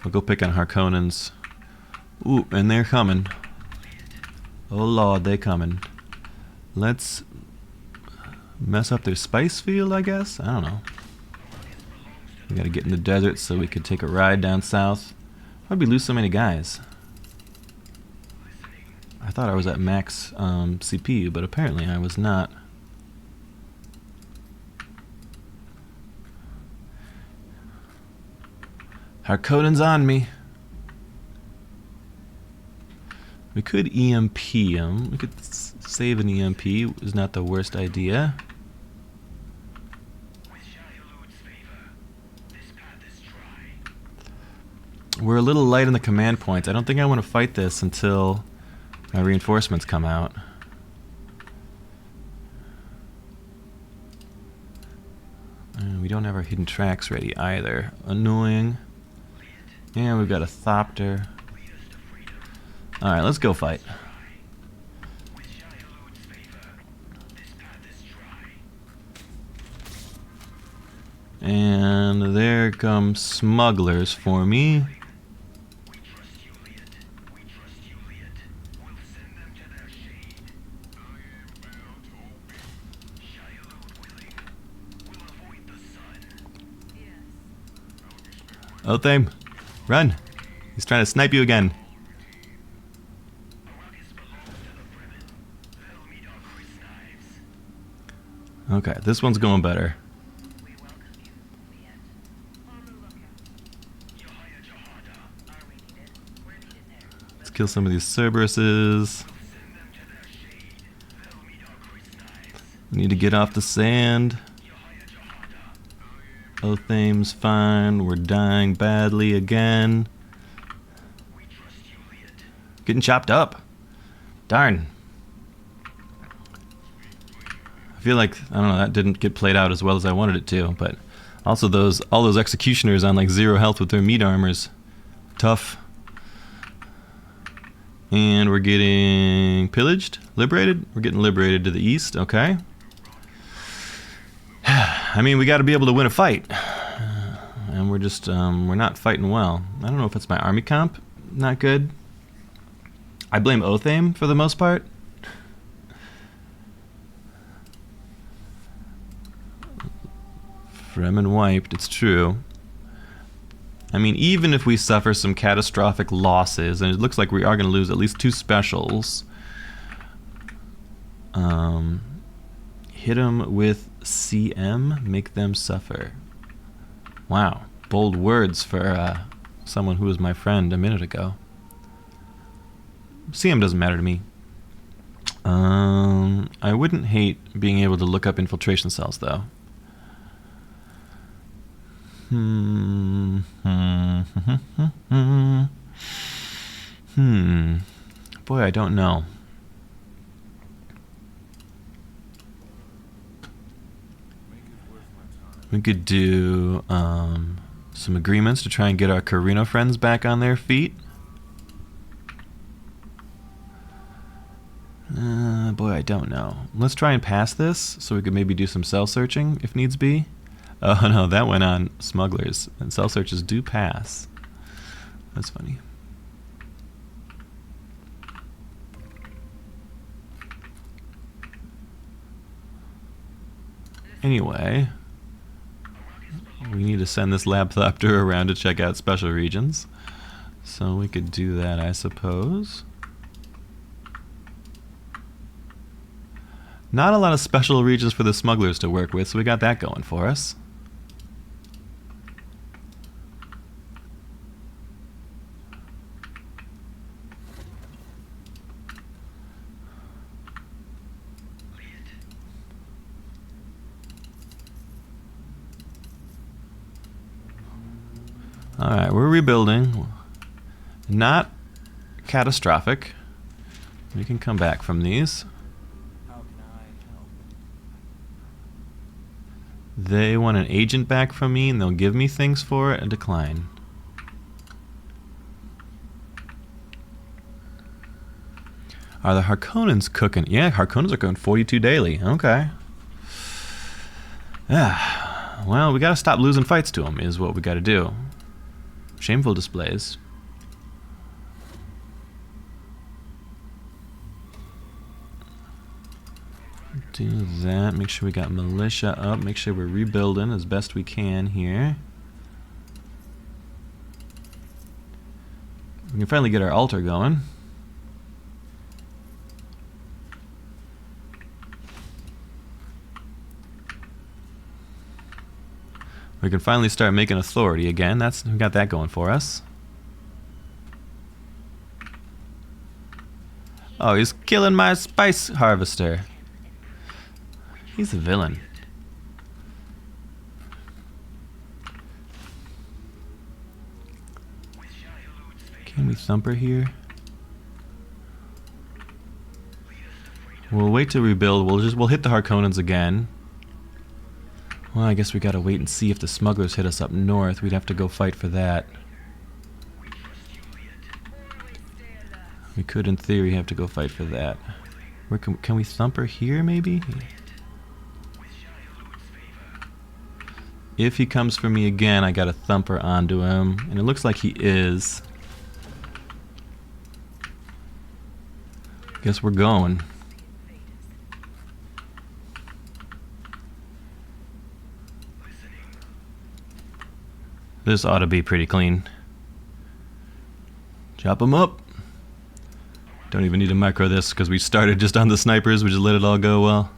We'll go pick on Harkonnens. Ooh, and they're coming. Oh lord, they're coming. Let's mess up their spice field, I guess? I don't know. We gotta get in the desert so we could take a ride down south. Why'd we lose so many guys? I thought I was at max CPU, but apparently I was not. Harkonnen's on me. We could EMP him. We could save an EMP. Is not the worst idea. We're a little light on the command points. I don't think I want to fight this until my reinforcements come out. And we don't have our hidden tracks ready either. Annoying. And we've got a Thopter. Alright, let's go fight. And there come smugglers for me. Othame, run! He's trying to snipe you again. Okay, this one's going better. Let's kill some of these Cerberuses. We need to get off the sand. Othame's fine. We're dying badly again. Getting chopped up. Darn. I feel like, I don't know, that didn't get played out as well as I wanted it to, but also all those executioners on like 0 health with their meat armors. Tough. And we're getting pillaged? Liberated? We're getting liberated to the east, okay. I mean, we got to be able to win a fight, and we're just we're not fighting well. I don't know if it's my army comp not good. I blame Othame for the most part. Fremen wiped, it's true. I mean, even if we suffer some catastrophic losses, and it looks like we are going to lose at least 2 specials, hit them with CM, make them suffer. Wow, bold words for someone who was my friend a minute ago. CM doesn't matter to me. I wouldn't hate being able to look up infiltration cells, though. Boy, I don't know. We could do some agreements to try and get our Carino friends back on their feet. Boy, I don't know. Let's try and pass this so we could maybe do some cell searching if needs be. Oh no, that went on smugglers, and cell searches do pass. That's funny. Anyway, we need to send this Labthopter around to check out special regions. So we could do that, I suppose. Not a lot of special regions for the smugglers to work with, so we got that going for us. Alright, we're rebuilding. Not catastrophic. We can come back from these. They want an agent back from me and they'll give me things for it and decline. Are the Harkonnens cooking? Yeah, Harkonnens are cooking 42 daily. Okay. Yeah. Well, we gotta stop losing fights to them is what we gotta do. Shameful displays. Do that. Make sure we got militia up. Make sure we're rebuilding as best we can here. We can finally get our altar going. We can finally start making authority again. We got that going for us. Oh, he's killing my spice harvester. He's a villain. Can we thumper here? We'll wait to rebuild. We'll hit the Harkonnens again. Well, I guess we gotta wait and see if the smugglers hit us up north. We'd have to go fight for that. We could, in theory, have to go fight for that. Where can we thumper here, maybe? If he comes for me again, I gotta thumper onto him. And it looks like he is. Guess we're going. This ought to be pretty clean. Chop him up. Don't even need to micro this because we started just on the snipers. We just let it all go well.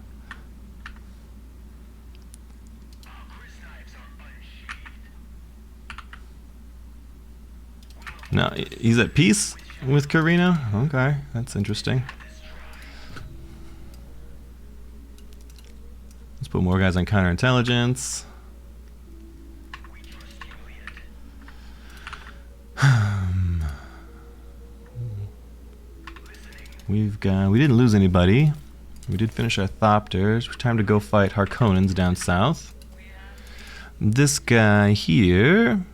No, he's at peace with Carino? Okay, that's interesting. Let's put more guys on counterintelligence. We didn't lose anybody. We did finish our Thopters. Time to go fight Harkonnens down south. This guy here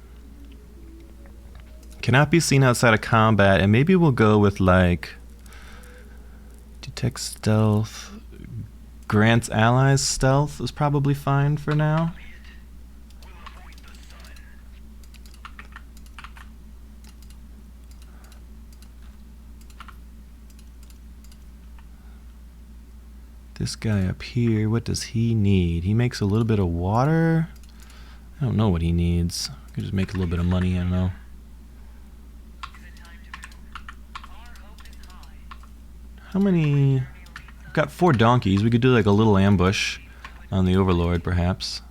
cannot be seen outside of combat, and maybe we'll go with like detect stealth. Grants allies stealth is probably fine for now. This guy up here, what does he need? He makes a little bit of water. I don't know what he needs. Could just make a little bit of money, I don't know. How many? I've got 4 donkeys. We could do like a little ambush on the Overlord, perhaps.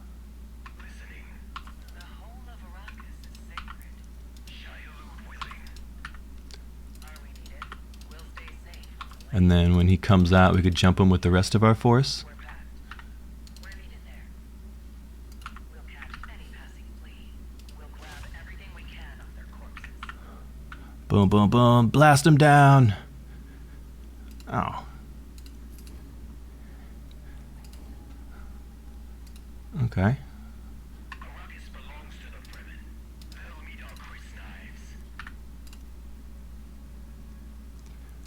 And then when he comes out, we could jump him with the rest of our force. Boom, boom, boom. Blast him down. Oh. Okay.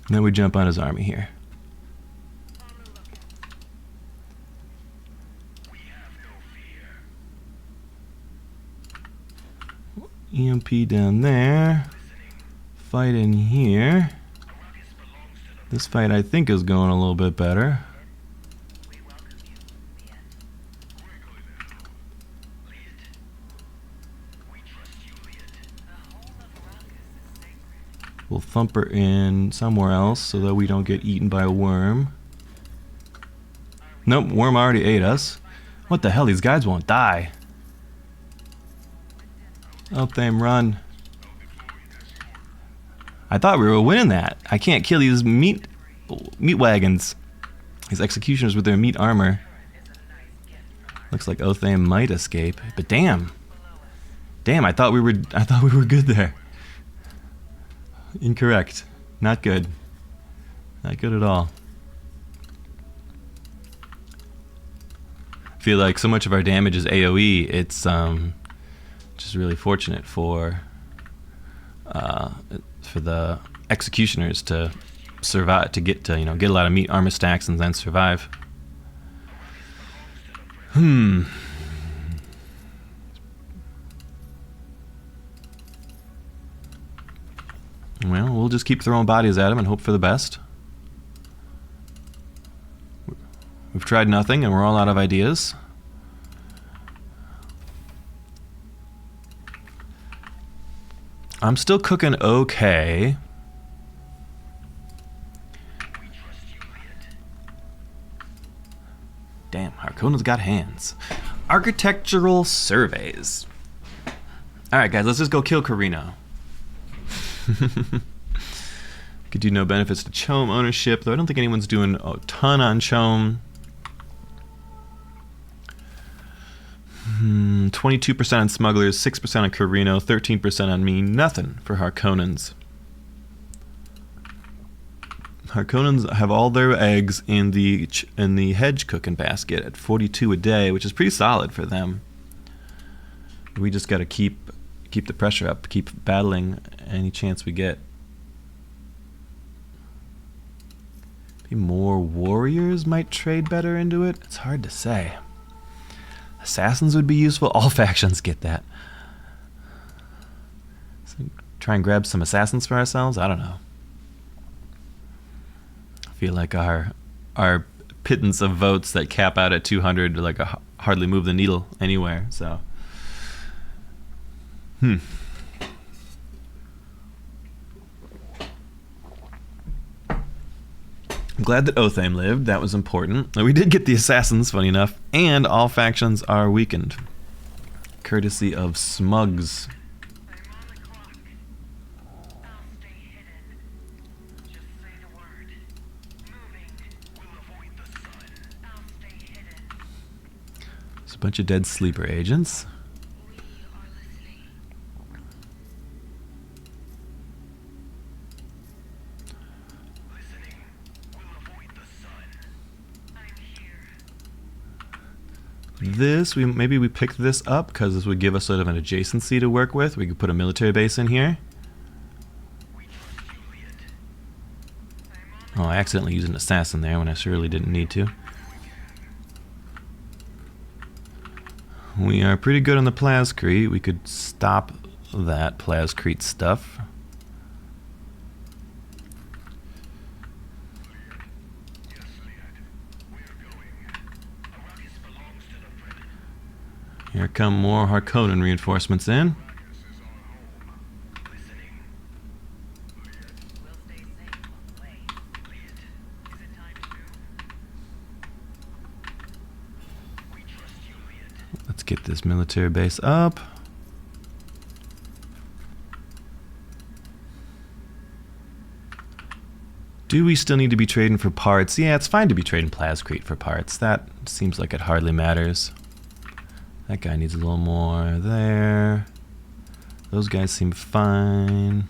And then we jump on his army here. EMP down there. Fight in here. This fight I think is going a little bit better. We'll thumper in somewhere else so that we don't get eaten by a worm. Nope, worm already ate us. What the hell, these guys won't die. Elthame, run. I thought we were winning that. I can't kill these meat wagons. These executioners with their meat armor. Looks like Elthame might escape, but damn. Damn, I thought we were good there. Incorrect. Not good. Not good at all. I feel like so much of our damage is AoE. It's just really fortunate for the executioners to survive, to get a lot of meat armor stacks and then survive. Well, we'll just keep throwing bodies at him and hope for the best. We've tried nothing and we're all out of ideas. I'm still cooking okay. Damn, Harkonnen's got hands. Architectural surveys. Alright guys, let's just go kill Carino. Could do no benefits to Chome ownership, though I don't think anyone's doing a ton on Chome. 22% on smugglers, 6% on Carino, 13% on me. Nothing for Harkonnens. Harkonnens have all their eggs in the hedge cooking basket at 42 a day, which is pretty solid for them. We just got to keep the pressure up, keep battling any chance we get. Maybe more warriors might trade better into it. It's hard to say. Assassins would be useful. All factions get that. So try and grab some assassins for ourselves. I don't know. I feel like our pittance of votes that cap out at 200 hardly move the needle anywhere. So. I'm glad that Elthame lived. That was important. We did get the assassins, funny enough, and all factions are weakened, courtesy of Smugs. There's a bunch of dead sleeper agents. This, maybe we picked this up because this would give us sort of an adjacency to work with. We could put a military base in here. Oh, I accidentally used an assassin there when I surely didn't need to. We are pretty good on the Plascrete. We could stop that Plascrete stuff. Here come more Harkonnen reinforcements in. Let's get this military base up. Do we still need to be trading for parts? Yeah, it's fine to be trading plascrete for parts. That seems like it hardly matters. That guy needs a little more there. Those guys seem fine.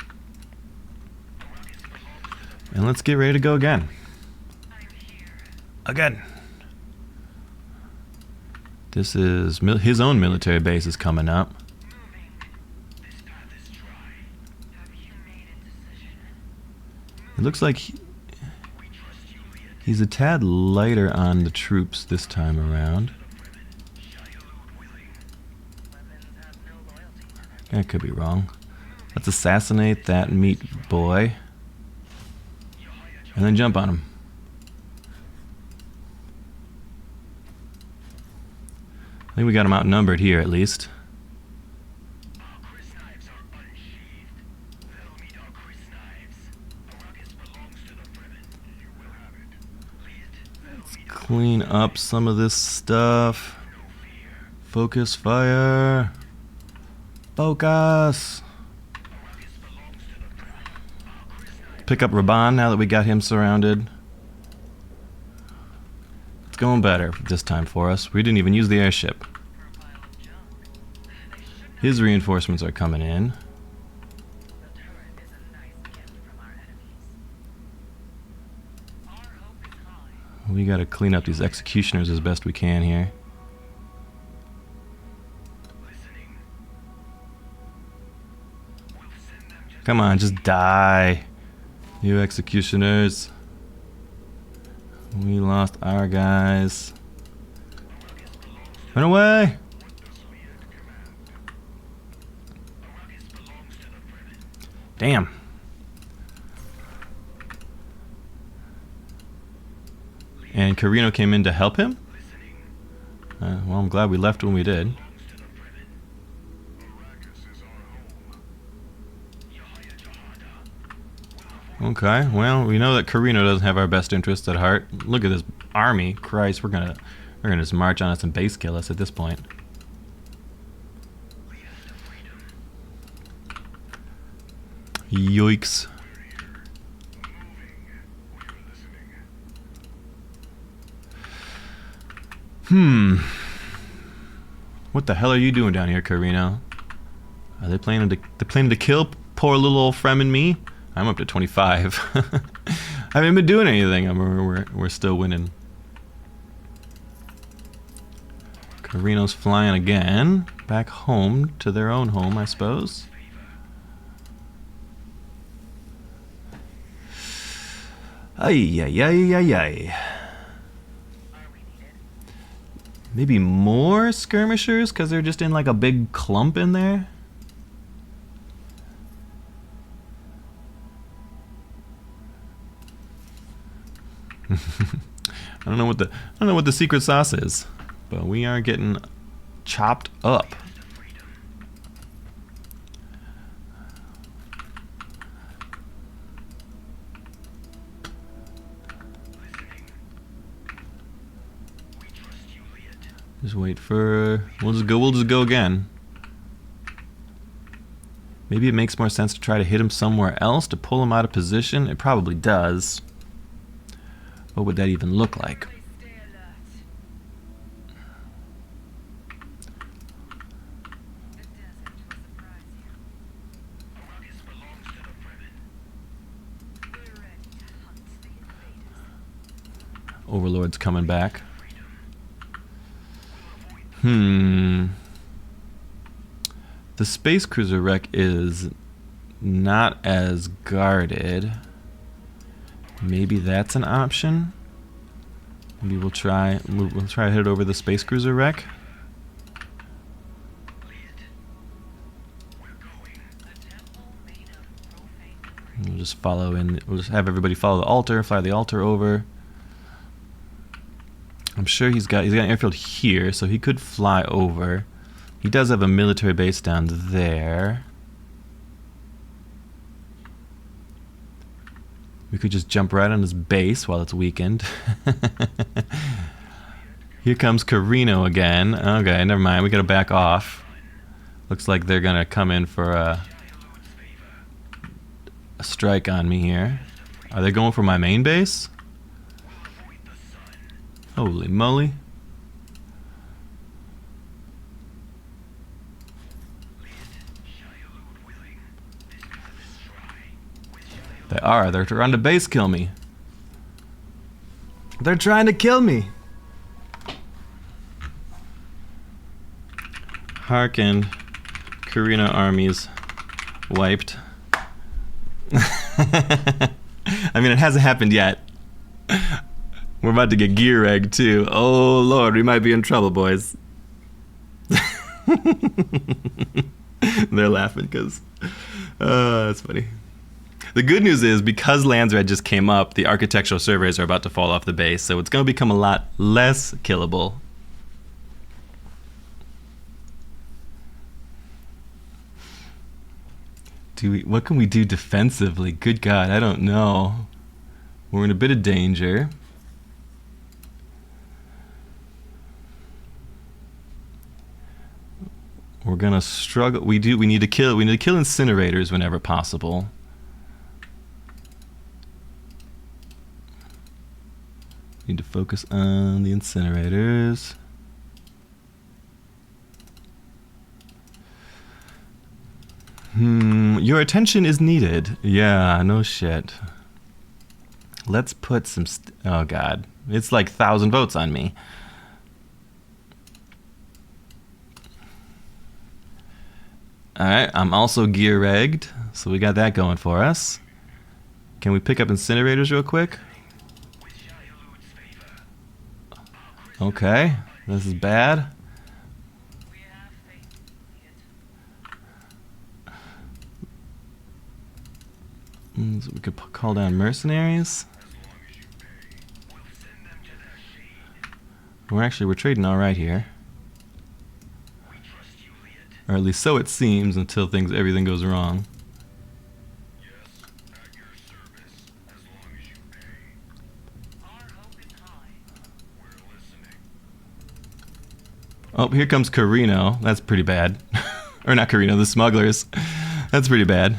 And let's get ready to go again. Again. This is his own military base is coming up. It looks like he's a tad lighter on the troops this time around. I could be wrong. Let's assassinate that meat boy. And then jump on him. I think we got him outnumbered here at least. Let's clean up some of this stuff. Focus fire. Focus. Pick up Raban now that we got him surrounded. It's going better this time for us. We didn't even use the airship. His reinforcements are coming in. We gotta clean up these executioners as best we can here. Come on, just die. You executioners. We lost our guys. Run away! Damn. And Carino came in to help him? Well, I'm glad we left when we did. Okay, well, we know that Carino doesn't have our best interests at heart. Look at this army. Christ, we're gonna just march on us and base kill us at this point. Yoicks. What the hell are you doing down here, Carino? Are they planning to kill poor little old Fremen me? I'm up to 25. I haven't been doing anything. We're still winning. Carino's flying again. Back home to their own home, I suppose. Ay, ay, ay, ay, ay. Maybe more skirmishers because they're just in like a big clump in there. I don't know what the secret sauce is, but we are getting chopped up. Just wait for. We'll just go again. Maybe it makes more sense to try to hit him somewhere else to pull him out of position. It probably does. What would that even look like? Overlord's coming back. The space cruiser wreck is not as guarded. Maybe that's an option. Maybe we'll try to head over the space cruiser wreck. We'll just follow in. We'll just have everybody follow the altar, fly the altar over. I'm sure he's got an airfield here, so he could fly over. He does have a military base down there. We could just jump right on his base while it's weakened. Here comes Carino again. Okay, never mind. We gotta back off. Looks like they're gonna come in for a strike on me here. Are they going for my main base? Holy moly. They are. They're trying to base kill me. They're trying to kill me. Hearken. Karina armies wiped. I mean, it hasn't happened yet. We're about to get gear egged too. Oh lord, we might be in trouble, boys. They're laughing because that's funny. The good news is, because Lands Red just came up, the architectural surveys are about to fall off the base, so it's going to become a lot less killable. What can we do defensively? Good God, I don't know. We're in a bit of danger. We're gonna struggle. We need to kill incinerators whenever possible. Need to focus on the incinerators. Your attention is needed. Yeah, no shit. Let's put some oh god. It's like 1,000 votes on me. Alright, I'm also gear egged, so we got that going for us. Can we pick up incinerators real quick? Okay, this is bad. So we could call down mercenaries. We're trading all right here, or at least so it seems, until everything goes wrong. Oh, here comes Carino. That's pretty bad. Or not Carino, the smugglers. That's pretty bad.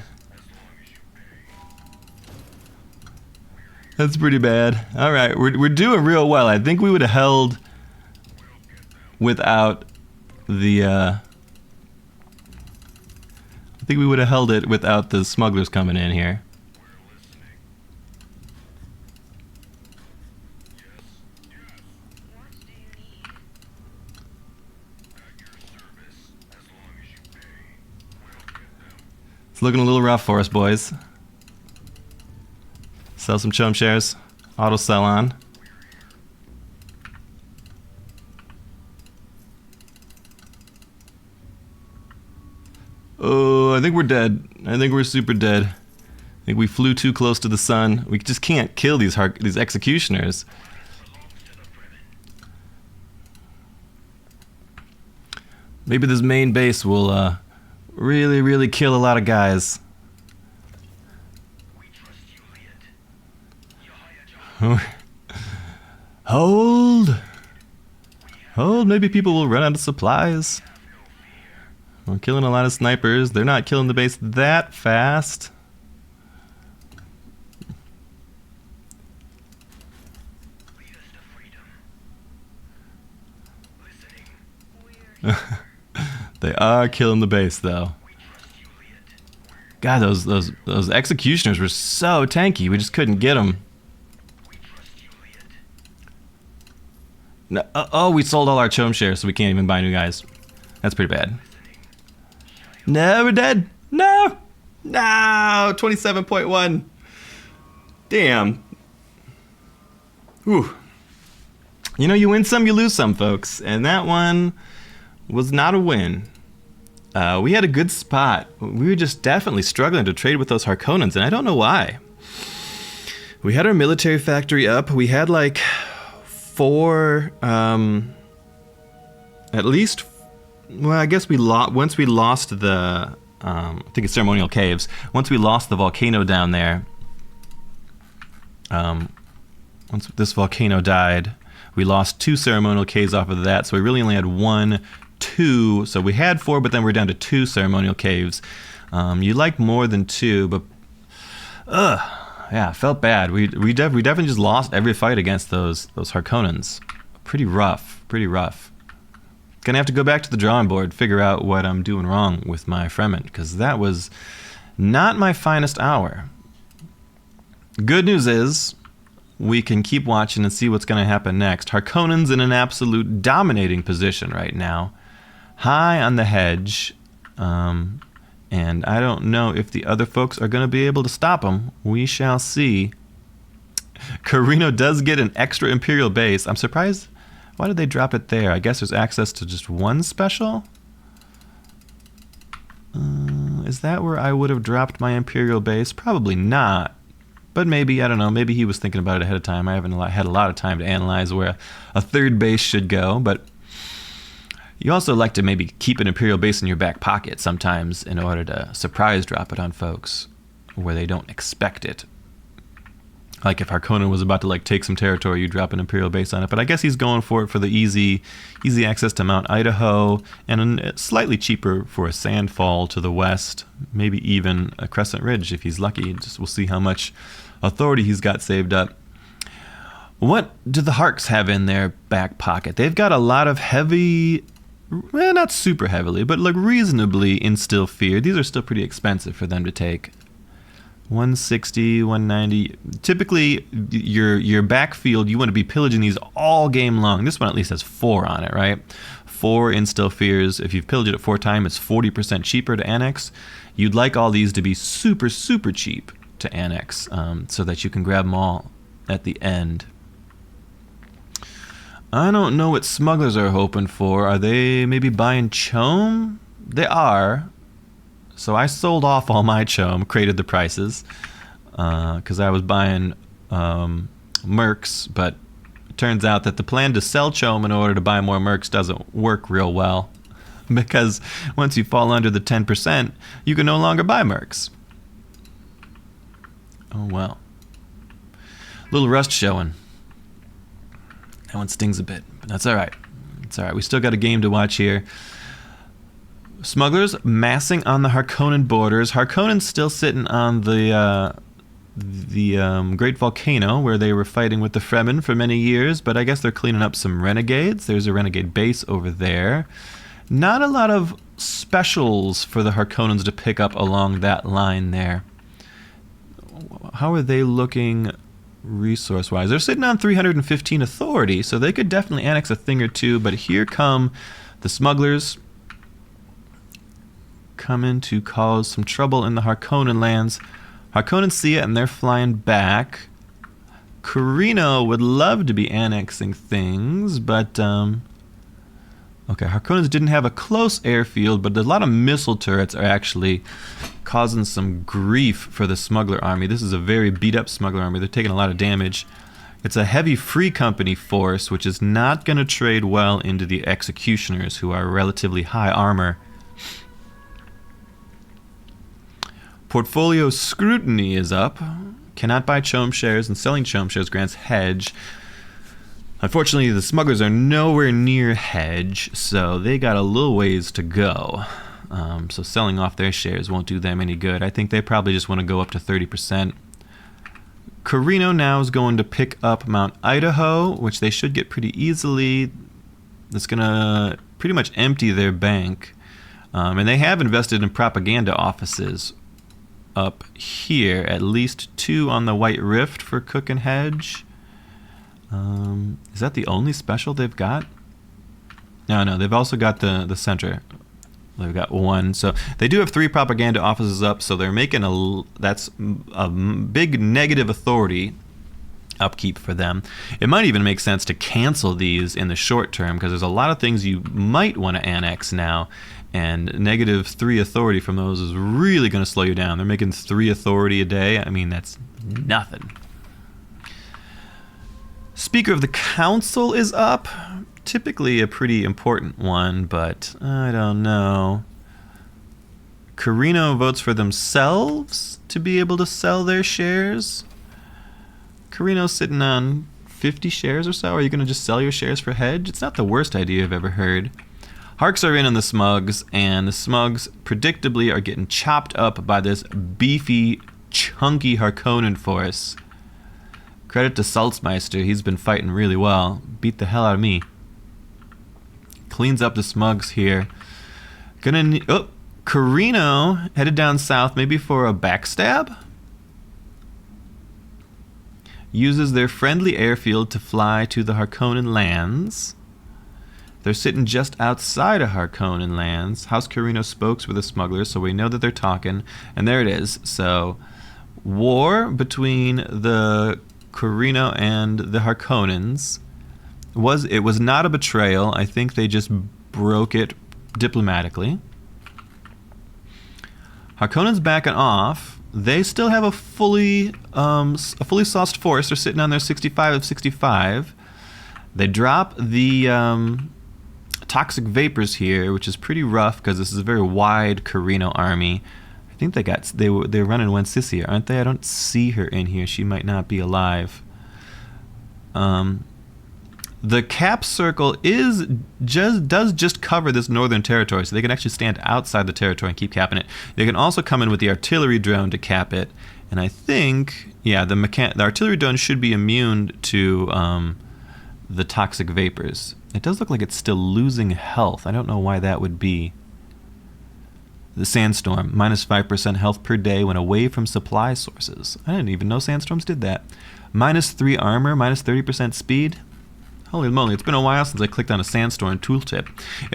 That's pretty bad. All right, we're doing real well. I think we would have held without the. I think we would have held it without the smugglers coming in here. It's looking a little rough for us, boys. Sell some chum shares. Auto sell on. Oh, I think we're dead. I think we're super dead. I think we flew too close to the sun. We just can't kill these executioners. Maybe this main base will really, really kill a lot of guys. Hold! Hold, maybe people will run out of supplies. We're killing a lot of snipers. They're not killing the base that fast. They are killing the base, though. God, those executioners were so tanky. We just couldn't get them. No, oh, we sold all our chum shares, so we can't even buy new guys. That's pretty bad. No, we're dead. No! No! 27.1. Damn. Whew. You know, you win some, you lose some, folks. And that one was not a win. We had a good spot. We were just definitely struggling to trade with those Harkonnens, and I don't know why. We had our military factory up. We had like 4, at least, well, I guess once we lost the, I think it's Ceremonial Caves, once we lost the volcano down there, once this volcano died, we lost 2 ceremonial caves off of that, so we really only had 1, 2, so we had 4, but then we're down to 2 ceremonial caves. You like more than 2, but Yeah, felt bad. We definitely just lost every fight against those Harkonnens. Pretty rough. Pretty rough. Gonna have to go back to the drawing board, figure out what I'm doing wrong with my Fremen, because that was not my finest hour. Good news is, we can keep watching and see what's going to happen next. Harkonnen's in an absolute dominating position right now. High on the hedge. And I don't know if the other folks are going to be able to stop him. We shall see. Carino does get an extra Imperial base. I'm surprised. Why did they drop it there? I guess there's access to just one special? Is that where I would have dropped my Imperial base? Probably not. But maybe, I don't know, maybe he was thinking about it ahead of time. I haven't had a lot of time to analyze where a third base should go, but you also like to maybe keep an Imperial base in your back pocket sometimes in order to surprise drop it on folks where they don't expect it. Like if Harkonnen was about to like take some territory, you drop an Imperial base on it. But I guess he's going for it for the easy access to Mount Idaho and slightly cheaper for a sandfall to the west, maybe even a Crescent Ridge if he's lucky. Just we'll see how much authority he's got saved up. What do the Harks have in their back pocket? They've got a lot of heavy, well, not super heavily, but like reasonably instill fear. These are still pretty expensive for them to take. 160, 190. Typically, your backfield, you want to be pillaging these all game long. This one at least has 4 on it, right? 4 instill fears. If you've pillaged it 4 times, it's 40% cheaper to annex. You'd like all these to be super, super cheap to annex so that you can grab them all at the end. I don't know what smugglers are hoping for. Are they maybe buying chome? They are. So I sold off all my chome, created the prices, because I was buying mercs, but it turns out that the plan to sell chome in order to buy more mercs doesn't work real well, because once you fall under the 10%, you can no longer buy mercs. Oh well. Little rust showing. That one stings a bit, but that's all right. It's all right. We still got a game to watch here. Smugglers massing on the Harkonnen borders. Harkonnen's still sitting on the Great Volcano where they were fighting with the Fremen for many years, but I guess they're cleaning up some renegades. There's a renegade base over there. Not a lot of specials for the Harkonnens to pick up along that line there. How are they looking resource-wise? They're sitting on 315 authority, so they could definitely annex a thing or two, but here come the smugglers coming to cause some trouble in the Harkonnen lands. Harkonnen see it and they're flying back. Carino would love to be annexing things, but okay, Harkonnens didn't have a close airfield, but a lot of missile turrets are actually causing some grief for the smuggler army. This is a very beat up smuggler army. They're taking a lot of damage. It's a heavy free company force, which is not going to trade well into the executioners, who are relatively high armor. Portfolio scrutiny is up. Cannot buy chome shares, and selling chome shares grants hedge. Unfortunately, the smugglers are nowhere near hedge, so they got a little ways to go. So selling off their shares won't do them any good. I think they probably just want to go up to 30%. Carino now is going to pick up Mount Idaho, which they should get pretty easily. That's going to pretty much empty their bank. And they have invested in propaganda offices up here, at least 2 on the White Rift for Cook and Hedge. Is that the only special they've got? No, they've also got the center. They've got 1. So they do have 3 propaganda offices up, so they're making that's a big negative authority upkeep for them. It might even make sense to cancel these in the short term, because there's a lot of things you might want to annex now, and -3 authority from those is really going to slow you down. They're making 3 authority a day. I mean, that's nothing. Speaker of the Council is up. Typically a pretty important one, but I don't know. Carino votes for themselves to be able to sell their shares. Carino's sitting on 50 shares or so. Are you going to just sell your shares for hedge? It's not the worst idea I've ever heard. Harks are in on the smugs, and the smugs predictably are getting chopped up by this beefy chunky Harkonnen force. Credit to Saltzmeister, he's been fighting really well. Beat the hell out of me. Cleans up the smugs here. Carino headed down south, maybe for a backstab? Uses their friendly airfield to fly to the Harkonnen lands. They're sitting just outside of Harkonnen lands. House Carino spokes with the smugglers, so we know that they're talking. And there it is. So, war between the Carino and the Harkonnens. It was not a betrayal. I think they just broke it diplomatically. Harkonnen's backing off. They still have a fully sauced force. They're sitting on their 65 of 65. They drop the toxic vapors here, which is pretty rough because this is a very wide Carino army. I think they're running Wensicia, aren't they? I don't see her in here. She might not be alive. The cap circle does just cover this northern territory, so they can actually stand outside the territory and keep capping it. They can also come in with the artillery drone to cap it, and I think, yeah, the artillery drone should be immune to the toxic vapors. It does look like it's still losing health. I don't know why that would be. The sandstorm, minus 5% health per day when away from supply sources. I didn't even know sandstorms did that. Minus 3 armor, minus 30% speed. Holy moly, it's been a while since I clicked on a sandstorm tooltip.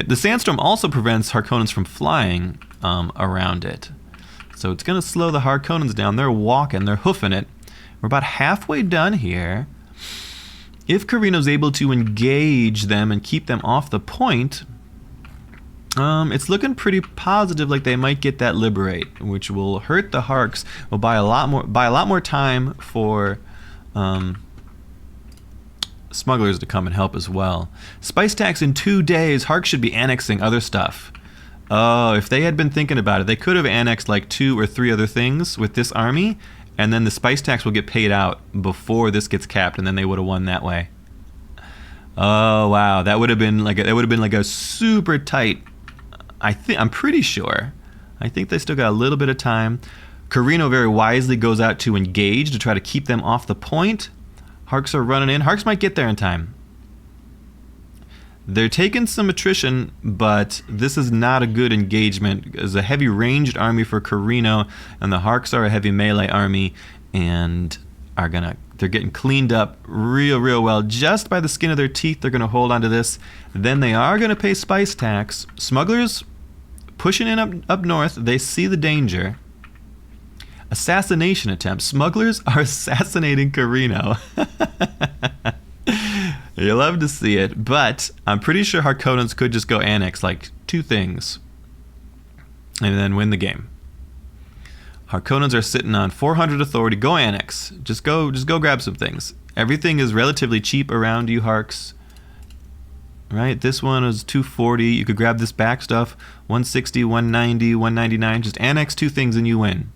The sandstorm also prevents Harkonnens from flying around it. So it's going to slow the Harkonnens down. They're walking, they're hoofing it. We're about halfway done here. If Carino's able to engage them and keep them off the point, it's looking pretty positive, like they might get that liberate, which will hurt the Harks. Will buy a lot more time for smugglers to come and help as well. Spice tax in 2 days. Harks should be annexing other stuff. Oh, if they had been thinking about it, they could have annexed like 2 or 3 other things with this army, and then the spice tax will get paid out before this gets capped, and then they would have won that way. Oh wow, that would have been like a super tight. I'm pretty sure. I think they still got a little bit of time. Carino very wisely goes out to engage to try to keep them off the point. Harks are running in. Harks might get there in time. They're taking some attrition, but this is not a good engagement. It's a heavy ranged army for Carino, and the Harks are a heavy melee army, and they're getting cleaned up real well. Just by the skin of their teeth, they're gonna hold on to this. Then they are gonna pay spice tax. Smugglers pushing in up north, they see the danger. Assassination attempt. Smugglers are assassinating Carino. You love to see it, but I'm pretty sure Harkonnens could just go annex like 2 things and then win the game. Harkonnens are sitting on 400 authority. Go annex. Just go grab some things. Everything is relatively cheap around you, Harks. Right? This one is 240. You could grab this back stuff. 160, 190, 199. Just annex 2 things and you win.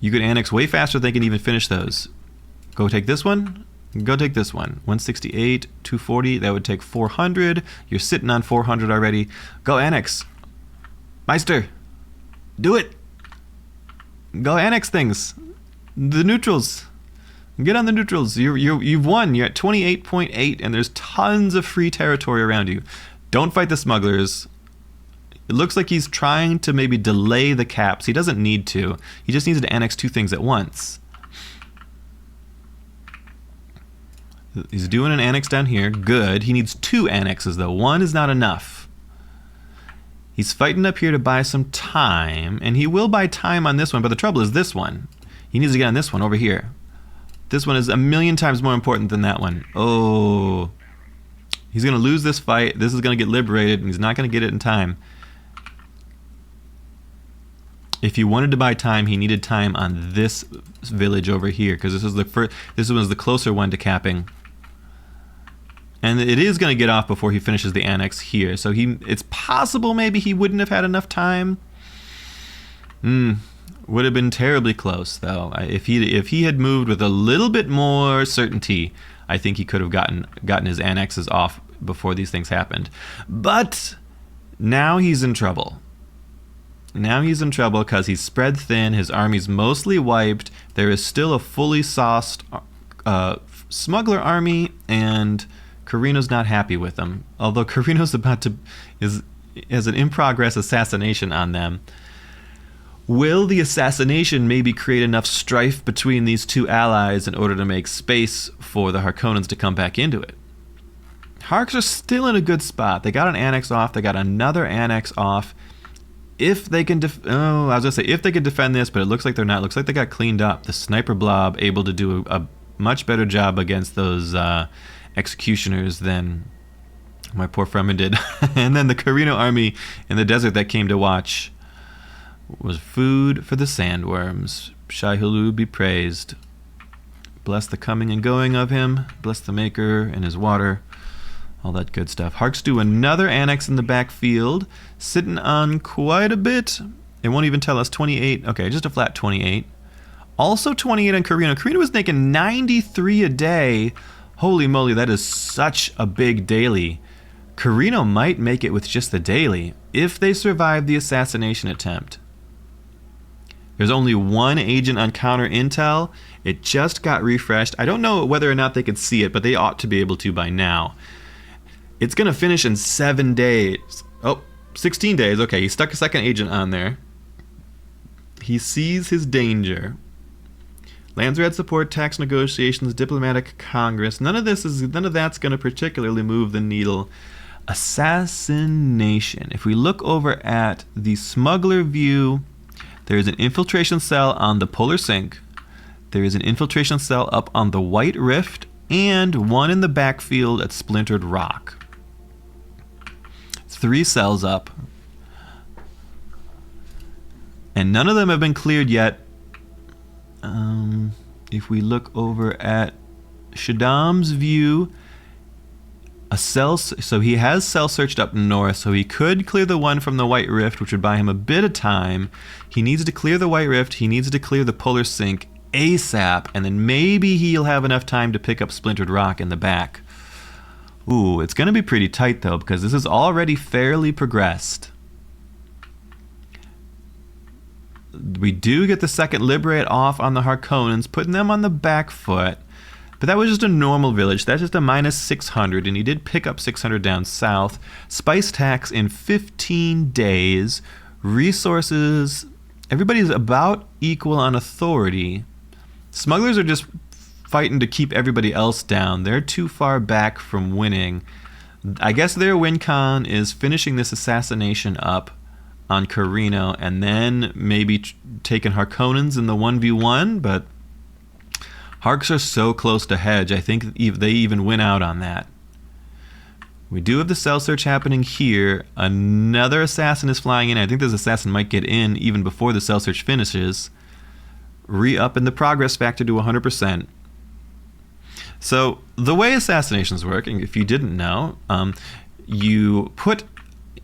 You could annex way faster than they can even finish those. Go take this one. Go take this one. 168, 240. That would take 400. You're sitting on 400 already. Go annex. Meister. Do it. Go annex things. The neutrals. Get on the neutrals. You've won. You're at 28.8 and there's tons of free territory around you. Don't fight the smugglers. It looks like he's trying to maybe delay the caps. He doesn't need to. He just needs to annex 2 things at once. He's doing an annex down here. Good. He needs 2 annexes, though. 1 is not enough. He's fighting up here to buy some time, and he will buy time on this one, but the trouble is this one. He needs to get on this one over here. This one is a million times more important than that one. Oh. He's going to lose this fight. This is going to get liberated, and he's not going to get it in time. If he wanted to buy time, he needed time on this village over here, because this was the closer one to capping. And it is going to get off before he finishes the annex here. So it's possible maybe he wouldn't have had enough time. Would have been terribly close, though. If he had moved with a little bit more certainty, I think he could have gotten his annexes off before these things happened. But now he's in trouble. Now he's in trouble because he's spread thin. His army's mostly wiped. There is still a fully sauced smuggler army, and Carino's not happy with them. Although Carino's has an in-progress assassination on them. Will the assassination maybe create enough strife between these two allies in order to make space for the Harkonnens to come back into it? Harks are still in a good spot. They got an annex off. They got another annex off. If they can if they can defend this, but it looks like they're not. It looks like they got cleaned up. The sniper blob able to do a much better job against those executioners than my poor Fremen did. And then the Carino army in the desert that came to watch was food for the sandworms. Shai-Hulud be praised. Bless the coming and going of him. Bless the maker and his water. All that good stuff. Harks do another annex in the backfield, sitting on quite a bit. It won't even tell us 28. Okay, just a flat 28. Also 28 on Carino. Carino was making 93 a day. Holy moly, that is such a big daily. Carino might make it with just the daily if they survive the assassination attempt. There's only one agent on counter intel. It just got refreshed. I don't know whether or not they could see it, but they ought to be able to by now. It's going to finish in 7 days. Oh, 16 days. Okay, he stuck a second agent on there. He sees his danger. Landsrat support, tax negotiations, diplomatic congress. None of that's going to particularly move the needle. Assassination. If we look over at the smuggler view, there is an infiltration cell on the polar sink. There is an infiltration cell up on the White Rift, and one in the backfield at Splintered Rock. 3 cells up, and none of them have been cleared yet. If we look over at Shaddam's view, so he has cell searched up north, so he could clear the one from the White Rift, which would buy him a bit of time. He needs to clear the White Rift, he needs to clear the polar sink ASAP, and then maybe he'll have enough time to pick up Splintered Rock in the back. Ooh, it's going to be pretty tight, though, because this is already fairly progressed. We do get the second Liberate off on the Harkonnens, putting them on the back foot. But that was just a normal village. That's just a minus 600, and he did pick up 600 down south. Spice tax in 15 days. Resources, everybody's about equal on authority. Smugglers are just fighting to keep everybody else down. They're too far back from winning. I guess their win con is finishing this assassination up on Carino and then maybe taking Harkonnens in the 1v1, but Harks are so close to hedge. I think they even win out on that. We do have the cell search happening here. Another assassin is flying in. I think this assassin might get in even before the cell search finishes. Re-upping the progress factor to 100%. So the way assassinations work, and if you didn't know, you put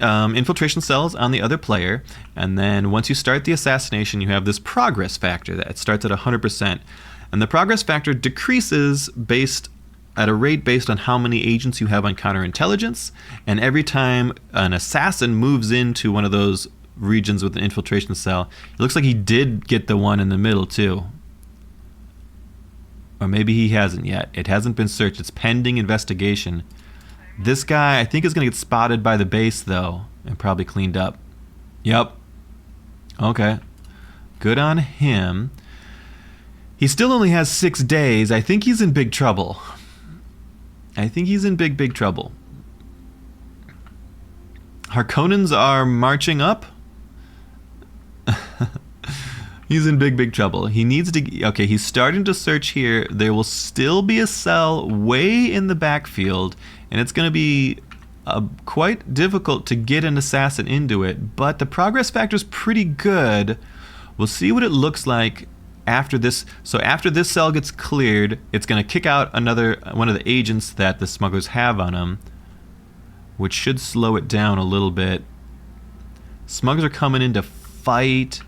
infiltration cells on the other player, and then once you start the assassination, you have this progress factor that starts at 100%. And the progress factor decreases at a rate based on how many agents you have on counterintelligence, and every time an assassin moves into one of those regions with an infiltration cell, it looks like he did get the one in the middle too. Or maybe he hasn't yet. It hasn't been searched. It's pending investigation. This guy, I think, is going to get spotted by the base, though, and probably cleaned up. Yep. Okay. Good on him. He still only has 6 days. I think he's in big trouble. I think he's in big trouble. Harkonnens are marching up. He's in big trouble. He needs to... Okay, he's starting to search here. There will still be a cell way in the backfield, and it's going to be quite difficult to get an assassin into it, but the progress factor is pretty good. We'll see what it looks like after this. So after this cell gets cleared, it's going to kick out one of the agents that the smugglers have on him, which should slow it down a little bit. Smugglers are coming in to fight.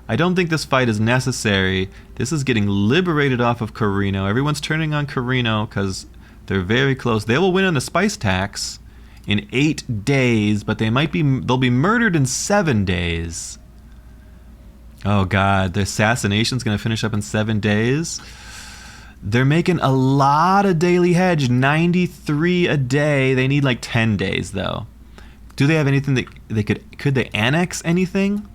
I don't think this fight is necessary. This is getting liberated off of Carino. Everyone's turning on Carino because they're very close. They will win on the spice tax in 8 days, but they'll be murdered in 7 days. Oh god, the assassination's gonna finish up in 7 days. They're making a lot of daily hedge, 93 a day. They need like 10 days though. Do they have anything that they could they annex anything?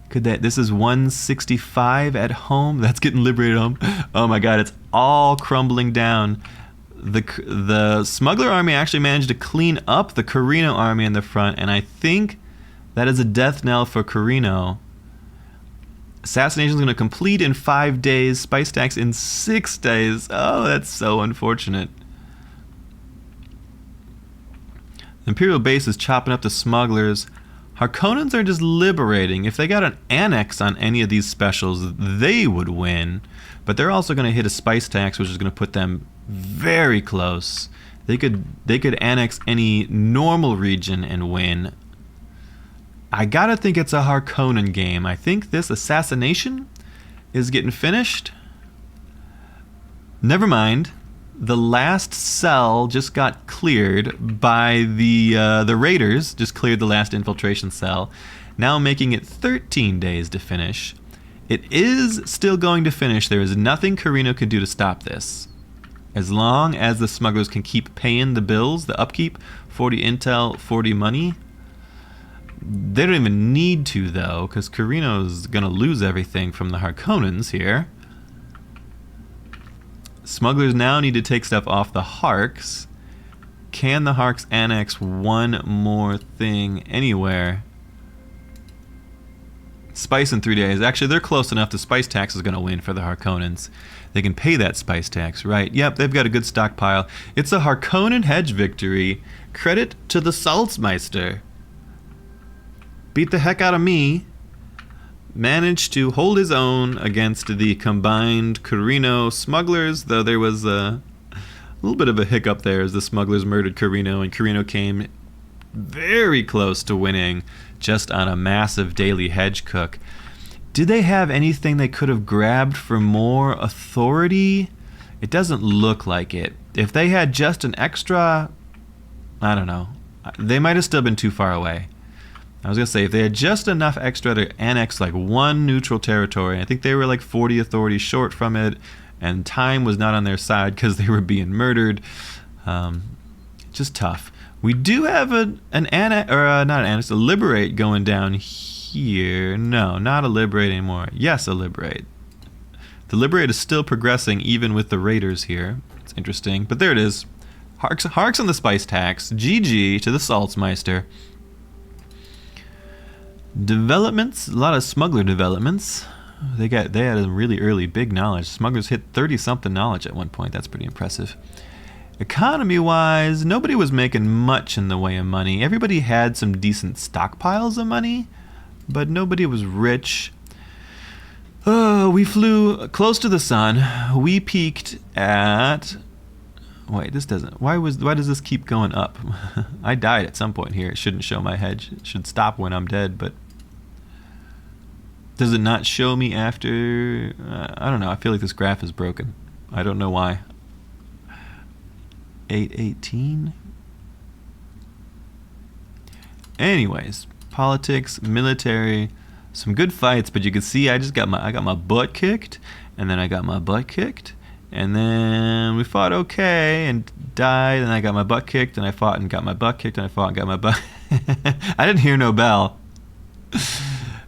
This is 165 at home. That's getting liberated home. Oh my god, it's all crumbling down. The smuggler army actually managed to clean up the Carino army in the front, and I think that is a death knell for Carino. Assassination is going to complete in 5 days. Spice tax in 6 days. Oh, that's so unfortunate. The Imperial base is chopping up the smugglers. Harkonnens are just liberating. If they got an annex on any of these specials, they would win. But they're also going to hit a spice tax, which is going to put them very close. They could annex any normal region and win. I gotta think it's a Harkonnen game. I think this assassination is getting finished. Never mind. The last cell just got cleared by the raiders. Just cleared the last infiltration cell. Now making it 13 days to finish. It is still going to finish. There is nothing Carino can do to stop this. As long as the smugglers can keep paying the bills, the upkeep, 40 intel, 40 money. They don't even need to, though, because Carino's going to lose everything from the Harkonnens here. Smugglers now need to take stuff off the Harks. Can the Harks annex one more thing anywhere? Spice in 3 days. Actually, they're close enough. The spice tax is going to win for the Harkonnens. They can pay that spice tax, right? Yep, they've got a good stockpile. It's a Harkonnen hedge victory. Credit to the Salzmeister. Beat the heck out of me. Managed to hold his own against the combined Carino smugglers, though there was a little bit of a hiccup there as the smugglers murdered Carino, and Carino came very close to winning just on a massive daily hedge cook. Did they have anything they could have grabbed for more authority? It doesn't look like it. If they had just an extra, I don't know. They might have still been too far away. I was going to say, if they had just enough extra to annex like one neutral territory, I think they were like 40 authorities short from it, and time was not on their side because they were being murdered. Just tough. We do have a liberate going down here. No, not a liberate anymore. Yes, a liberate. The liberate is still progressing even with the raiders here. It's interesting, but there it is. Harks on the spice tax. GG to the Salzmeister. Developments, a lot of smuggler developments. They had a really early big knowledge. Smugglers hit 30-something knowledge at one point. That's pretty impressive. Economy-wise, nobody was making much in the way of money. Everybody had some decent stockpiles of money, but nobody was rich. We flew close to the sun. We peaked at... Wait, this doesn't... Why does this keep going up? I died at some point here. It shouldn't show my hedge. It should stop when I'm dead, but... Does it not show me after... I don't know. I feel like this graph is broken. I don't know why. 818? Anyways, politics, military, some good fights, but you can see I got my butt kicked, and then I got my butt kicked, and then we fought okay and died, and I got my butt kicked, and I fought and got my butt kicked, and I fought and got my butt... I didn't hear no bell.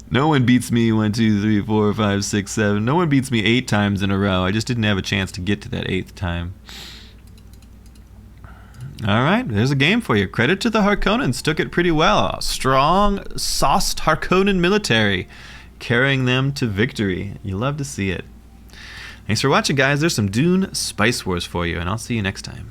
No one beats me 1, 2, 3, 4, 5, 6, 7. No one beats me 8 times in a row. I just didn't have a chance to get to that 8th time. Alright, there's a game for you. Credit to the Harkonnens. Took it pretty well. Strong, sauced Harkonnen military. Carrying them to victory. You love to see it. Thanks for watching, guys. There's some Dune Spice Wars for you, and I'll see you next time.